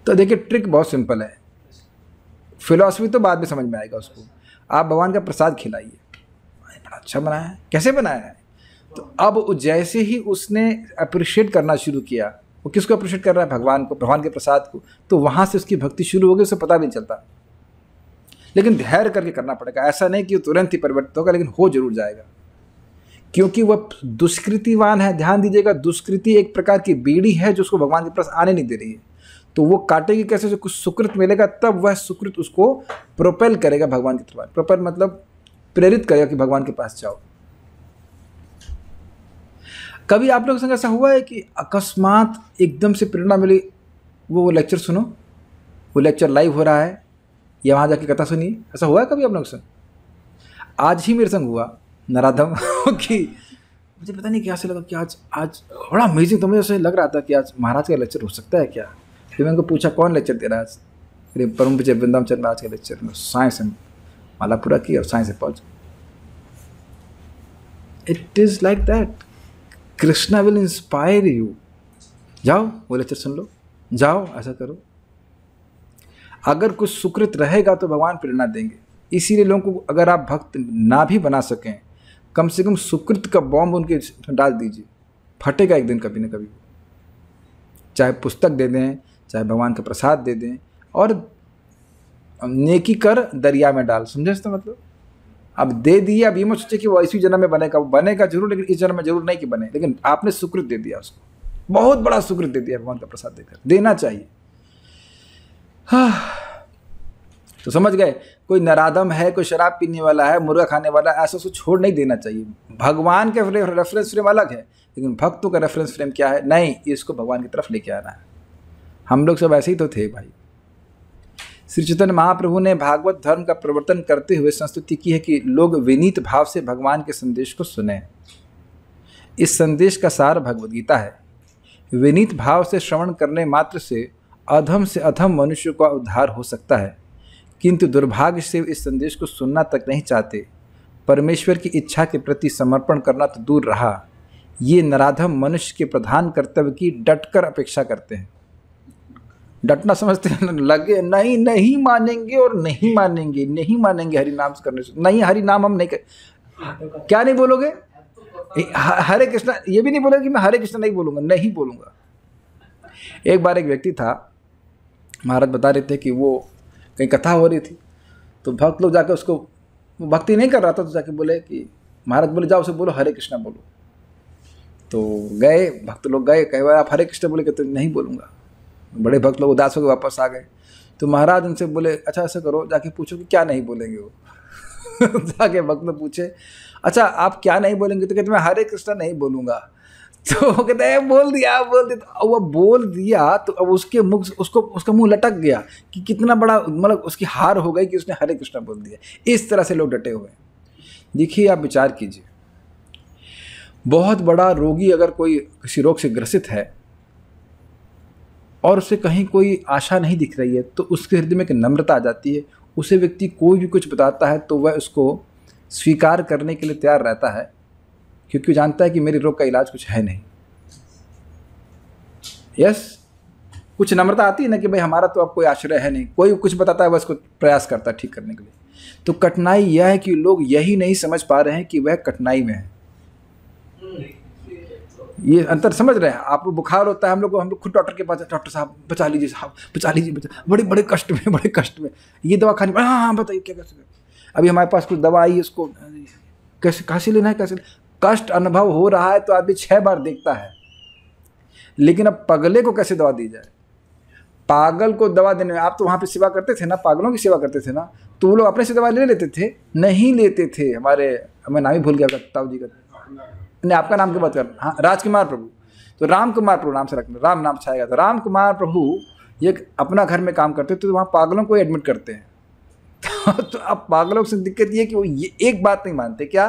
तो देखिए ट्रिक बहुत सिंपल है, फिलॉसफी तो बाद में समझ में आएगा उसको। आप भगवान का प्रसाद खिलाइए, बड़ा अच्छा बनाया है, कैसे बनाया है? तो अब जैसे ही उसने अप्रिशिएट करना शुरू किया, वो किसको अप्रिशिएट कर रहा है? भगवान को, भगवान के प्रसाद को। तो वहाँ से उसकी भक्ति शुरू हो गई, उसे पता भी नहीं चलता। लेकिन धैर्य करके करना पड़ेगा, ऐसा नहीं कि तुरंत ही परिवर्तित होगा, लेकिन हो जरूर जाएगा, क्योंकि वह दुष्कृतिवान है। ध्यान दीजिएगा, दुष्कृति एक प्रकार की बीड़ी है जो उसको भगवान के पास आने नहीं दे रही है। तो वो काटेगी कैसे? जो कुछ सुकृत मिलेगा, तब वह सुकृत उसको प्रोपेल करेगा भगवान की तरफ। प्रोपेल मतलब प्रेरित करेगा कि भगवान के पास जाओ। कभी आप लोगों के संग ऐसा हुआ है कि अकस्मात एकदम से प्रेरणा मिली, वो लेक्चर सुनो, वो लेक्चर लाइव हो रहा है या वहाँ जाके कथा सुनिए? ऐसा हुआ है कभी आप लोगों के संग? आज ही मेरे संग हुआ नराधम कि मुझे पता नहीं क्या से लगा कि आज बड़ा अमेजिंग, तो मुझे ऐसे लग रहा था कि आज महाराज का लेक्चर हो सकता है क्या। फिर मैंने उनको पूछा कौन लेक्चर दे रहा है आज? फिर परम पूज्य वृंदावन चंद्र महाराज का लेक्चर में साइंस में माला पूरा की और साइंस से पहुँच। It is like that, Krishna will inspire you. जाओ वो लेक्चर सुन लो, जाओ ऐसा करो। अगर कुछ सुकृत रहेगा तो भगवान प्रेरणा देंगे। इसीलिए लोगों को अगर आप भक्त ना भी बना सकें, कम से कम सुकृत का बॉम्ब उनके डाल दीजिए, फटेगा एक दिन कभी ना कभी। चाहे पुस्तक दे दें, चाहे भगवान का प्रसाद दे दें, और नेकी कर दरिया में डाल, समझे इसका मतलब? अब दे दिया, अब ये मत सोचे कि वो इसी जन्म में बनेगा, वो बनेगा जरूर, लेकिन इस जन्म में जरूर नहीं कि बने, लेकिन आपने सुकृत दे दिया उसको, बहुत बड़ा सुकृत दे दिया भगवान का प्रसाद देकर। देना चाहिए। तो समझ गए, कोई नराधम है, कोई शराब पीने वाला है, मुर्गा खाने वाला है, ऐसा कुछ छोड़ नहीं देना चाहिए। भगवान के रेफरेंस फ्रेम अलग है, लेकिन भक्तों का रेफरेंस फ्रेम क्या है? नहीं, इसको भगवान की तरफ लेके आना है। हम लोग सब ऐसे ही तो थे भाई। श्री चैतन्य महाप्रभु ने भागवत धर्म का प्रवर्तन करते हुए संस्तुति की है कि लोग विनीत भाव से भगवान के संदेश को सुने। इस संदेश का सार भगवद गीता है। विनीत भाव से श्रवण करने मात्र से अधम मनुष्य का उद्धार हो सकता है, किंतु दुर्भाग्य से इस संदेश को सुनना तक नहीं चाहते। परमेश्वर की इच्छा के प्रति समर्पण करना तो दूर रहा, ये नराधम मनुष्य के प्रधान कर्तव्य की डटकर अपेक्षा करते हैं। डटना समझते हैं, लगे नहीं नहीं मानेंगे और नहीं मानेंगे, नहीं मानेंगे हरि नाम करने से। नहीं, हरि नाम हम नहीं कर, क्या नहीं बोलोगे? हरे कृष्णा, ये भी नहीं बोलोगे कि मैं हरे कृष्णा नहीं बोलूँगा, नहीं बोलूँगा। एक बार एक व्यक्ति था, महाराज बता रहे थे कि वो कहीं कथा हो रही थी, तो भक्त लोग जाकर उसको, वो भक्ति नहीं कर रहा था, तो जाके बोले कि महाराज बोले जाओ उसे बोलो हरे कृष्णा बोलो। तो गए भक्त लोग, गए, कई बार आप हरे कृष्णा बोले, कहते नहीं बोलूँगा। बड़े भक्त लोग उदास होकर वापस आ गए। तो महाराज उनसे बोले अच्छा ऐसा करो, जाके पूछो कि क्या नहीं बोलेंगे वो। जाके भक्त लोग पूछे अच्छा आप क्या नहीं बोलेंगे? तो कहते मैं हरे कृष्णा नहीं बोलूँगा। तो वो कहते हैं बोल दिया। तो वो बोल दिया तो अब उसके मुख, उसका मुंह लटक गया कि कितना बड़ा, मतलब उसकी हार हो गई कि उसने हरे कृष्णा बोल दिया। इस तरह से लोग डटे हुए हैं। देखिए आप विचार कीजिए, बहुत बड़ा रोगी अगर कोई किसी रोग से ग्रसित है और उसे कहीं कोई आशा नहीं दिख रही है, तो उसके हृदय में एक नम्रता आ जाती है। उसे व्यक्ति कोई भी कुछ बताता है तो वह उसको स्वीकार करने के लिए तैयार रहता है, क्योंकि जानता है कि मेरे रोग का इलाज कुछ है नहीं। यस, कुछ नम्रता आती है ना कि भाई हमारा तो अब कोई आश्रय है नहीं, कोई कुछ बताता है वह उसको प्रयास करता है ठीक करने के लिए। तो कठिनाई यह है कि लोग यही नहीं समझ पा रहे हैं कि वह कठिनाई में है। ये अंतर समझ रहे हैं? आपको बुखार होता है, हम लोग खुद डॉक्टर के पास, डॉक्टर साहब बचा लीजिए, साहब बचा लीजिए, बड़े बड़े कष्ट में ये दवा खानी, हाँ बताइए क्या कैसे। अभी हमारे पास कुछ दवा आई, इसको कैसे, कहाँ से लेना है, कैसे। कष्ट अनुभव हो रहा है तो आदमी 6 बार देखता है, लेकिन अब पगले को कैसे दवा दी जाए? पागल को दवा देने में, आप तो वहाँ पे सेवा करते थे ना, पागलों की सेवा करते थे ना, तो वो लोग अपने से दवा ले लेते थे? नहीं लेते थे। मैं नाम ही भूल गया ताऊ जी का, नहीं आपका नाम की बात कर, हाँ राजकुमार प्रभु। तो राम कुमार प्रभु नाम से रखना, राम नाम छाएगा। तो राम कुमार प्रभु ये अपना घर में काम करते थे, तो वहाँ पागलों को एडमिट करते हैं। तो अब पागलों से दिक्कत ये है कि वो ये एक बात नहीं मानते, क्या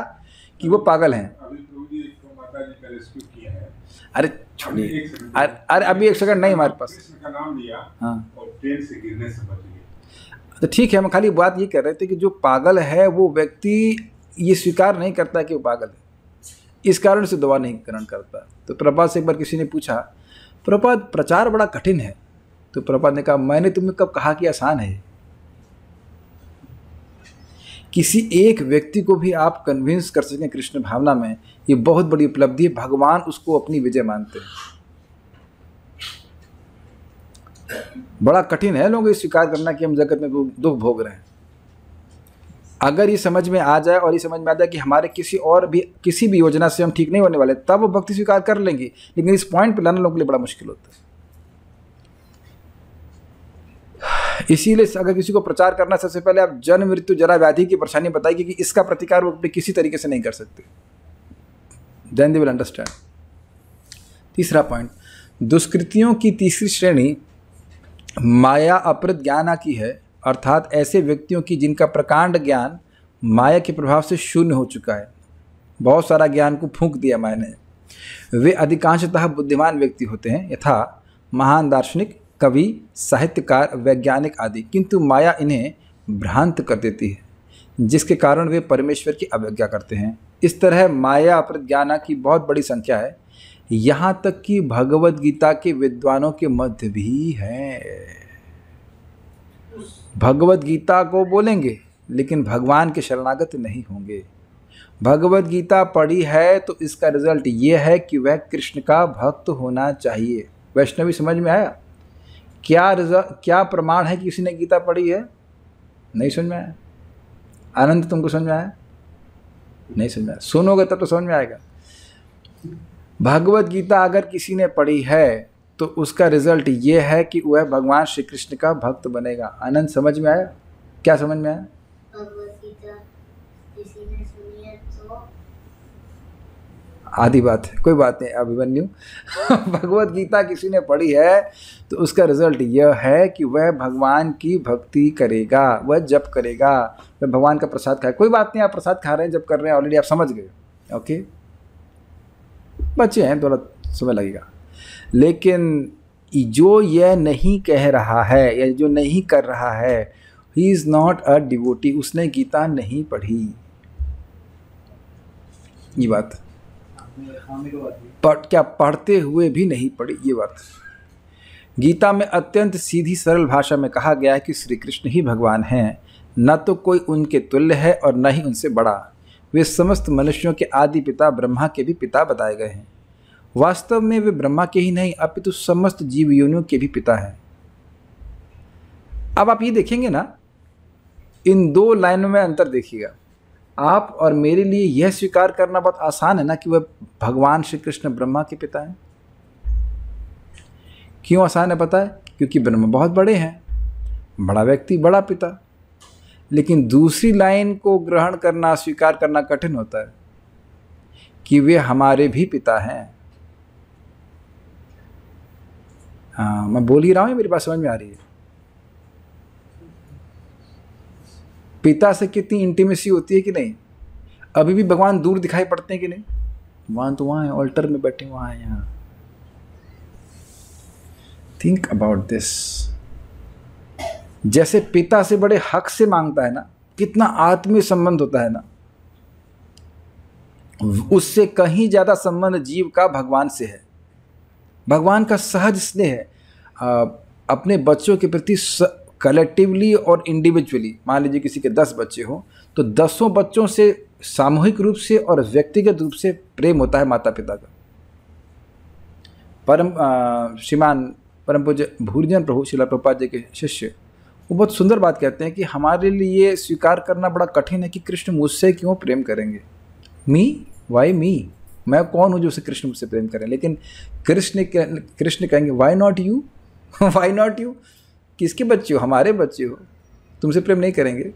कि वो पागल हैं। अभी प्रभु जी को माता जी का रेस्क्यू किया है। अरे छोड़िए, अरे अभी एक सेकंड नहीं हमारे पास। कृष्ण का नाम लिया हाँ और ट्रेन से गिरने से बच गए। तो ठीक है, हम खाली बात ये कर रहे थे कि जो पागल है वो व्यक्ति ये स्वीकार नहीं करता कि वो पागल है, इस कारण से दवा नहीं ग्रहण करता। तो प्रभुपाद से एक बार किसी ने पूछा, प्रभुपाद प्रचार बड़ा कठिन है। तो प्रभुपाद ने कहा, मैंने तुम्हें कब कहा कि आसान है? किसी एक व्यक्ति को भी आप कन्विंस कर सकें कृष्ण भावना में, ये बहुत बड़ी उपलब्धि है। भगवान उसको अपनी विजय मानते हैं। बड़ा कठिन है लोगों को स्वीकार करना कि हम जगत में दुख भोग रहे हैं। अगर ये समझ में आ जाए और ये समझ में आ जाए कि हमारे किसी भी योजना से हम ठीक नहीं होने वाले, तब वो भक्ति स्वीकार कर लेंगी। लेकिन इस पॉइंट पे लाना लोगों के लिए बड़ा मुश्किल होता है। इसीलिए अगर किसी को प्रचार करना, सबसे पहले आप जन्म मृत्यु जरा व्याधि की परेशानी बताइए कि इसका प्रतिकार वो अपने किसी तरीके से नहीं कर सकते। Then they will understand. तीसरा पॉइंट, दुष्कृतियों की तीसरी श्रेणी माया अपहृत ज्ञान की है, अर्थात ऐसे व्यक्तियों की जिनका प्रकांड ज्ञान माया के प्रभाव से शून्य हो चुका है। बहुत सारा ज्ञान को फूंक दिया माया ने। वे अधिकांशतः बुद्धिमान व्यक्ति होते हैं, यथा महान दार्शनिक, कवि, साहित्यकार, वैज्ञानिक आदि। किंतु माया इन्हें भ्रांत कर देती है, जिसके कारण वे परमेश्वर की अवज्ञा करते हैं। इस तरह माया अपहृत ज्ञान की बहुत बड़ी संख्या है, यहाँ तक कि भगवद गीता के विद्वानों के मध्य भी है। भगवद गीता को बोलेंगे लेकिन भगवान के शरणागत नहीं होंगे। भगवद गीता पढ़ी है तो इसका रिजल्ट ये है कि वह कृष्ण का भक्त होना चाहिए। वैष्णवी समझ में आया? क्या प्रमाण है कि किसी ने गीता पढ़ी है? नहीं समझ में आया? आनंद तुमको समझ में आया? नहीं समझ में आया? सुनोगे तब तो समझ में आएगा। भगवद गीता अगर किसी ने पढ़ी है तो उसका रिजल्ट ये है कि वह भगवान श्री कृष्ण का भक्त बनेगा। आनंद समझ में आया? क्या समझ में आया? भगवद गीता किसी ने सुनी है तो आधी बात है, कोई बात नहीं अभिमन्यु। भगवद गीता किसी ने पढ़ी है तो उसका रिजल्ट यह है कि वह भगवान की भक्ति करेगा, वह जप करेगा, वह भगवान का प्रसाद खाए। कोई बात नहीं, आप प्रसाद खा रहे हैं, जप कर रहे हैं, ऑलरेडी आप समझ गए। ओके, बच्चे हैं, थोड़ा समय लगेगा। लेकिन जो यह नहीं कह रहा है या जो नहीं कर रहा है, he is not a devotee. उसने गीता नहीं पढ़ी। ये बात क्या पढ़ते हुए भी नहीं पढ़ी, ये बात। गीता में अत्यंत सीधी सरल भाषा में कहा गया है कि श्री कृष्ण ही भगवान हैं, न तो कोई उनके तुल्य है और न ही उनसे बड़ा। वे समस्त मनुष्यों के आदि पिता ब्रह्मा के भी पिता बताए गए हैं। वास्तव में वे ब्रह्मा के ही नहीं अपितु समस्त जीव योनियों के भी पिता हैं। अब आप ये देखेंगे ना, इन दो लाइनों में अंतर देखिएगा। आप और मेरे लिए यह स्वीकार करना बहुत आसान है ना कि वह भगवान श्री कृष्ण ब्रह्मा के पिता हैं। क्यों आसान है पता है? क्योंकि ब्रह्मा बहुत बड़े हैं, बड़ा व्यक्ति बड़ा पिता। लेकिन दूसरी लाइन को ग्रहण करना, स्वीकार करना कठिन होता है कि वे हमारे भी पिता हैं। हाँ, मैं बोल ही रहा हूँ, मेरी बात समझ में आ रही है। पिता से कितनी इंटीमेसी होती है कि नहीं? अभी भी भगवान दूर दिखाई पड़ते हैं कि नहीं? भगवान तो वहाँ है, ऑल्टर में बैठे, वहाँ है, यहाँ। Think about this. जैसे पिता से बड़े हक से मांगता है ना, कितना आत्मीय संबंध होता है ना, उससे कहीं ज्यादा संबंध जीव का भगवान से है। भगवान का सहज स्नेह है अपने बच्चों के प्रति, कलेक्टिवली और इंडिविजुअली। मान लीजिए किसी के 10 बच्चे हो तो 10 बच्चों से सामूहिक रूप से और व्यक्तिगत रूप से प्रेम होता है माता पिता का। श्रीमान परम पूज्य भूरिजन प्रभु श्रील प्रभुपाद जी के शिष्य, वो बहुत सुंदर बात कहते हैं कि हमारे लिए स्वीकार करना बड़ा कठिन है कि कृष्ण मुझसे क्यों प्रेम करेंगे। मी, वाई मी? मैं कौन हूँ जो उसे कृष्ण मुझसे प्रेम करें? लेकिन कृष्ण कहेंगे why not you, why not you? किसके बच्चे हो? हमारे बच्चे हो, तुमसे प्रेम नहीं करेंगे?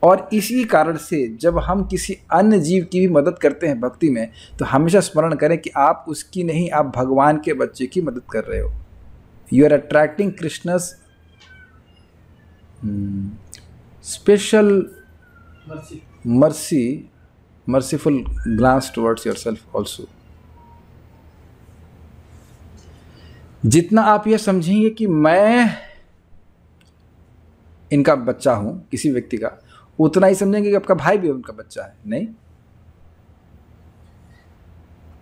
और इसी कारण से जब हम किसी अन्य जीव की भी मदद करते हैं भक्ति में, तो हमेशा स्मरण करें कि आप उसकी नहीं, आप भगवान के बच्चे की मदद कर रहे हो। You are attracting Krishna's special mercy merciful glance towards yourself also। जितना आप यह समझेंगे कि मैं इनका बच्चा हूं किसी व्यक्ति का, उतना ही समझेंगे कि आपका भाई भी उनका बच्चा है। नहीं,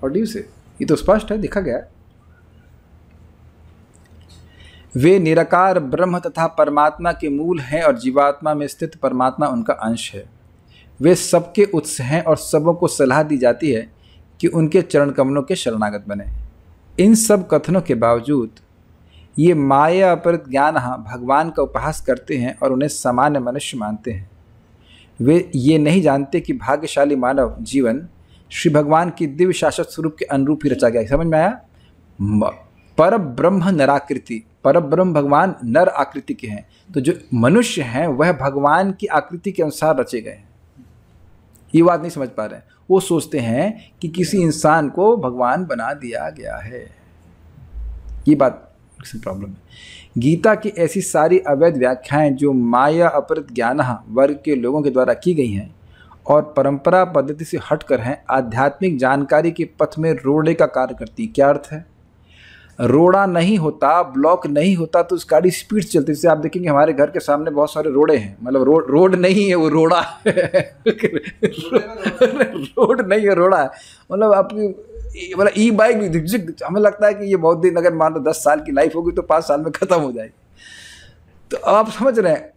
और ड्यू से ये तो स्पष्ट है, देखा गया है। वे निराकार ब्रह्म तथा परमात्मा के मूल हैं और जीवात्मा में स्थित परमात्मा उनका अंश है। वे सबके उत्स हैं और सबों को सलाह दी जाती है कि उनके चरण कमलों के शरणागत बने। इन सब कथनों के बावजूद ये माया अपरित ज्ञान भगवान का उपहास करते हैं और उन्हें सामान्य मनुष्य मानते हैं। वे ये नहीं जानते कि भाग्यशाली मानव जीवन श्री भगवान की दिव्य शाश्वत स्वरूप के अनुरूप ही रचा गया। समझ में आया? पर ब्रह्म नराकृति, पर ब्रह्म भगवान नर आकृति के हैं, तो जो मनुष्य हैं वह भगवान की आकृति के अनुसार रचे गए हैं। ये बात नहीं समझ पा रहे हैं। वो सोचते हैं कि किसी इंसान को भगवान बना दिया गया है। ये बात प्रॉब्लम है। गीता की ऐसी सारी अवैध व्याख्याएं जो माया अपरित ज्ञान वर्ग के लोगों के द्वारा की गई हैं और परंपरा पद्धति से हटकर हैं, आध्यात्मिक जानकारी के पथ में रोड़े का कार्य करती। क्या अर्थ है? रोड़ा नहीं होता, ब्लॉक नहीं होता तो उस गाड़ी स्पीड से चलती। जैसे आप देखेंगे हमारे घर के सामने बहुत सारे रोड़े हैं, मतलब रोड नहीं है, वो रोड़ा है। रोड नहीं है, रोड़ा है। मतलब आपकी मतलब ई बाइक भी हमें लगता है कि ये बहुत दिन, अगर मान लो 10 साल की लाइफ होगी तो 5 साल में ख़त्म हो जाएगी। तो आप समझ रहे हैं,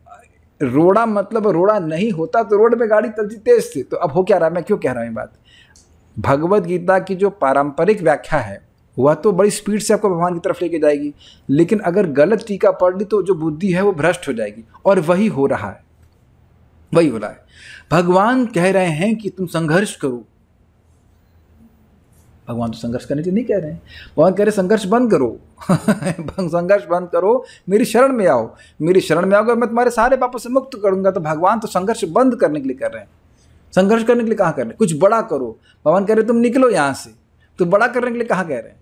रोड़ा मतलब रोड़ा नहीं होता तो रोड में गाड़ी चलती तेज थी। तो अब हो क्या रहा है, मैं क्यों कह रहा हूँ ये बात? भगवद गीता की जो पारंपरिक व्याख्या है वह तो बड़ी स्पीड से आपको भगवान की तरफ लेके जाएगी, लेकिन अगर गलत टीका पढ़ ली तो जो बुद्धि है वो भ्रष्ट हो जाएगी। और वही हो रहा है, वही हो रहा है। भगवान कह रहे हैं कि तुम संघर्ष करो। भगवान तो संघर्ष करने के लिए नहीं कह रहे हैं। भगवान कह रहे संघर्ष बंद करो। संघर्ष बंद करो, मेरी शरण में आओ। मेरी शरण में आओगे मैं तुम्हारे सारे पापों से मुक्त करूंगा। तो भगवान तो संघर्ष बंद करने के लिए कर रहे हैं। संघर्ष करने के लिए कहाँ कर रहे हैं? कुछ बड़ा करो। भगवान कह रहे तुम निकलो यहाँ से। तो बड़ा करने के लिए कहाँ कह रहे हैं?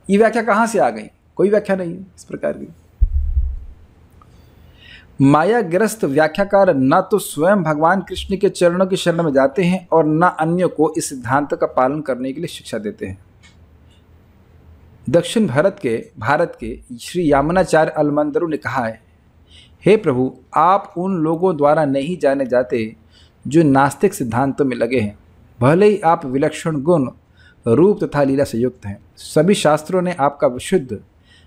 ये व्याख्या कहाँ से आ गई? कोई व्याख्या नहीं है इस प्रकार की। मायाग्रस्त व्याख्याकार न तो स्वयं भगवान कृष्ण के चरणों की शरण में जाते हैं और न अन्यों को इस सिद्धांत का पालन करने के लिए शिक्षा देते हैं। दक्षिण भारत के श्री यामुनाचार्य अलमंदरु ने कहा है, हे प्रभु, आप उन लोगों द्वारा नहीं जाने जाते जो नास्तिक सिद्धांतों में लगे हैं। भले ही आप विलक्षण गुण, रूप तथा लीला से युक्त हैं। सभी शास्त्रों ने आपका विशुद्ध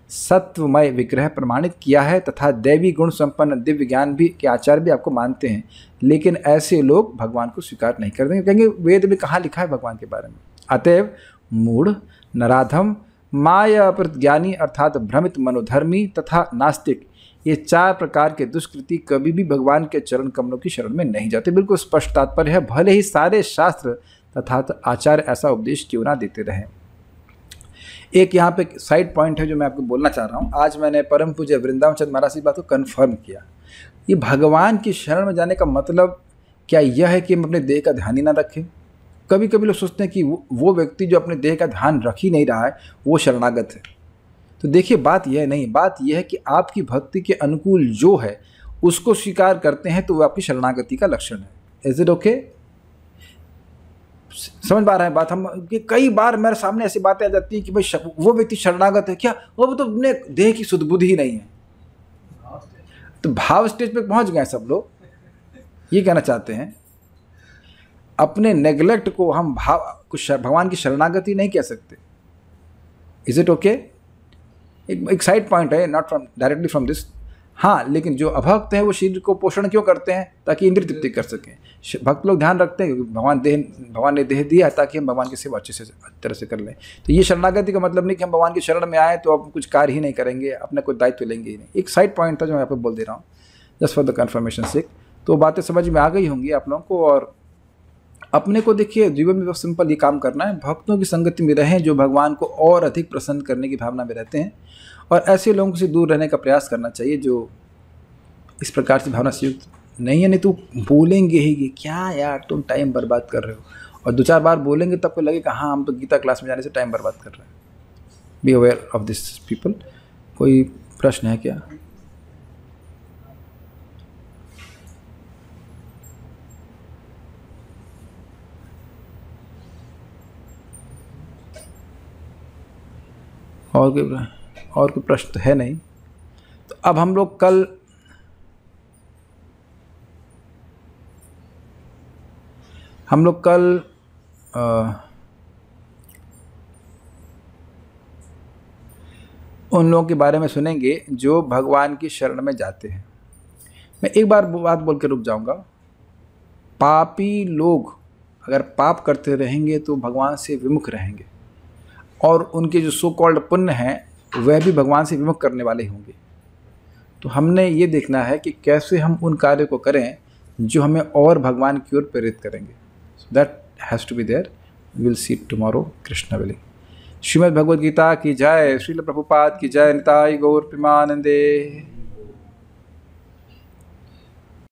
सत्वमय विग्रह प्रमाणित किया है तथा दैवी गुण संपन्न दिव्य ज्ञान भी के आचार्य भी आपको मानते हैं, लेकिन ऐसे लोग भगवान को स्वीकार नहीं करते। कहेंगे वेद में कहाँ लिखा है भगवान के बारे में? अतएव मूढ़, नराधम, माया अपरित ज्ञानी अर्थात भ्रमित मनोधर्मी तथा नास्तिक, ये 4 प्रकार के दुष्कृति कभी भी भगवान के चरण कमलों की शरण में नहीं जाते। बिल्कुल स्पष्ट तात्पर्य है, भले ही सारे शास्त्र तथा आचार्य ऐसा उपदेश क्यों ना देते रहे। एक यहाँ पे साइड पॉइंट है जो मैं आपको बोलना चाह रहा हूँ। आज मैंने परम पूज्य वृंदावन चंद्र महाराज की बात को कन्फर्म किया। ये भगवान की शरण में जाने का मतलब क्या यह है कि हम अपने देह का ध्यान ही ना रखें? कभी कभी लोग सोचते हैं कि वो व्यक्ति जो अपने देह का ध्यान रख ही नहीं रहा है वो शरणागत है। तो देखिए, बात यह नहीं, बात यह है कि आपकी भक्ति के अनुकूल जो है उसको स्वीकार करते हैं तो वो आपकी शरणागति का लक्षण है। Is it okay? समझ पा रहे हैं बात? हम कि कई बार मेरे सामने ऐसी बातें आ जाती हैं कि भाई वो व्यक्ति शरणागत है क्या? वो तो अपने देह की शुद्ध बुद्धि ही नहीं है। तो भाव स्टेज पे पहुंच गए सब लोग। ये कहना चाहते हैं अपने नेग्लेक्ट को हम भगवान की शरणागति नहीं कह सकते। Is it okay? एक साइड पॉइंट है, not from directly from this. हाँ, लेकिन जो अभक्त हैं वो शरीर को पोषण क्यों करते हैं? ताकि इंद्रिय तृप्ति कर सकें। भक्त लोग ध्यान रखते हैं कि भगवान ने देह दिया है ताकि हम भगवान की सेवा अच्छे तरह से कर लें। तो ये शरणागति का मतलब नहीं कि हम भगवान की शरण में आए तो अब कुछ कार्य ही नहीं करेंगे, अपने कोई दायित्व लेंगे ही नहीं। एक साइड पॉइंट था जो मैं यहाँ पर बोल दे रहा हूँ, जस्ट फॉर द कन्फर्मेशन सेक। तो बातें समझ में आ गई होंगी आप लोगों को। और अपने को देखिए, जीवन में बहुत सिंपल ये काम करना है, भक्तों की संगति में रहें जो भगवान को और अधिक प्रसन्न करने की भावना में रहते हैं, और ऐसे लोगों से दूर रहने का प्रयास करना चाहिए जो इस प्रकार से भावना से युक्त नहीं है। नहीं तो बोलेंगे ही कि क्या यार तुम टाइम बर्बाद कर रहे हो, और 2-4 बार बोलेंगे तब को लगेगा हाँ हम तो गीता क्लास में जाने से टाइम बर्बाद कर रहे हैं। Be aware of this people. कोई प्रश्न है क्या? और कोई प्रश्न तो है नहीं। तो अब हम लोग कल उन लोगों के बारे में सुनेंगे जो भगवान की शरण में जाते हैं। मैं एक बार बात बोल के रुक जाऊंगा। पापी लोग अगर पाप करते रहेंगे तो भगवान से विमुख रहेंगे, और उनके जो सो कॉल्ड पुण्य हैं वह भी भगवान से विमुख करने वाले होंगे। तो हमने ये देखना है कि कैसे हम उन कार्यों को करें जो हमें और भगवान की ओर प्रेरित करेंगे। So that has to be there. We will see tomorrow, Krishna willing. Shrimad Bhagavad Gita की जय, श्रील प्रभुपाद की जय, निताई गौर प्रेमानंदे।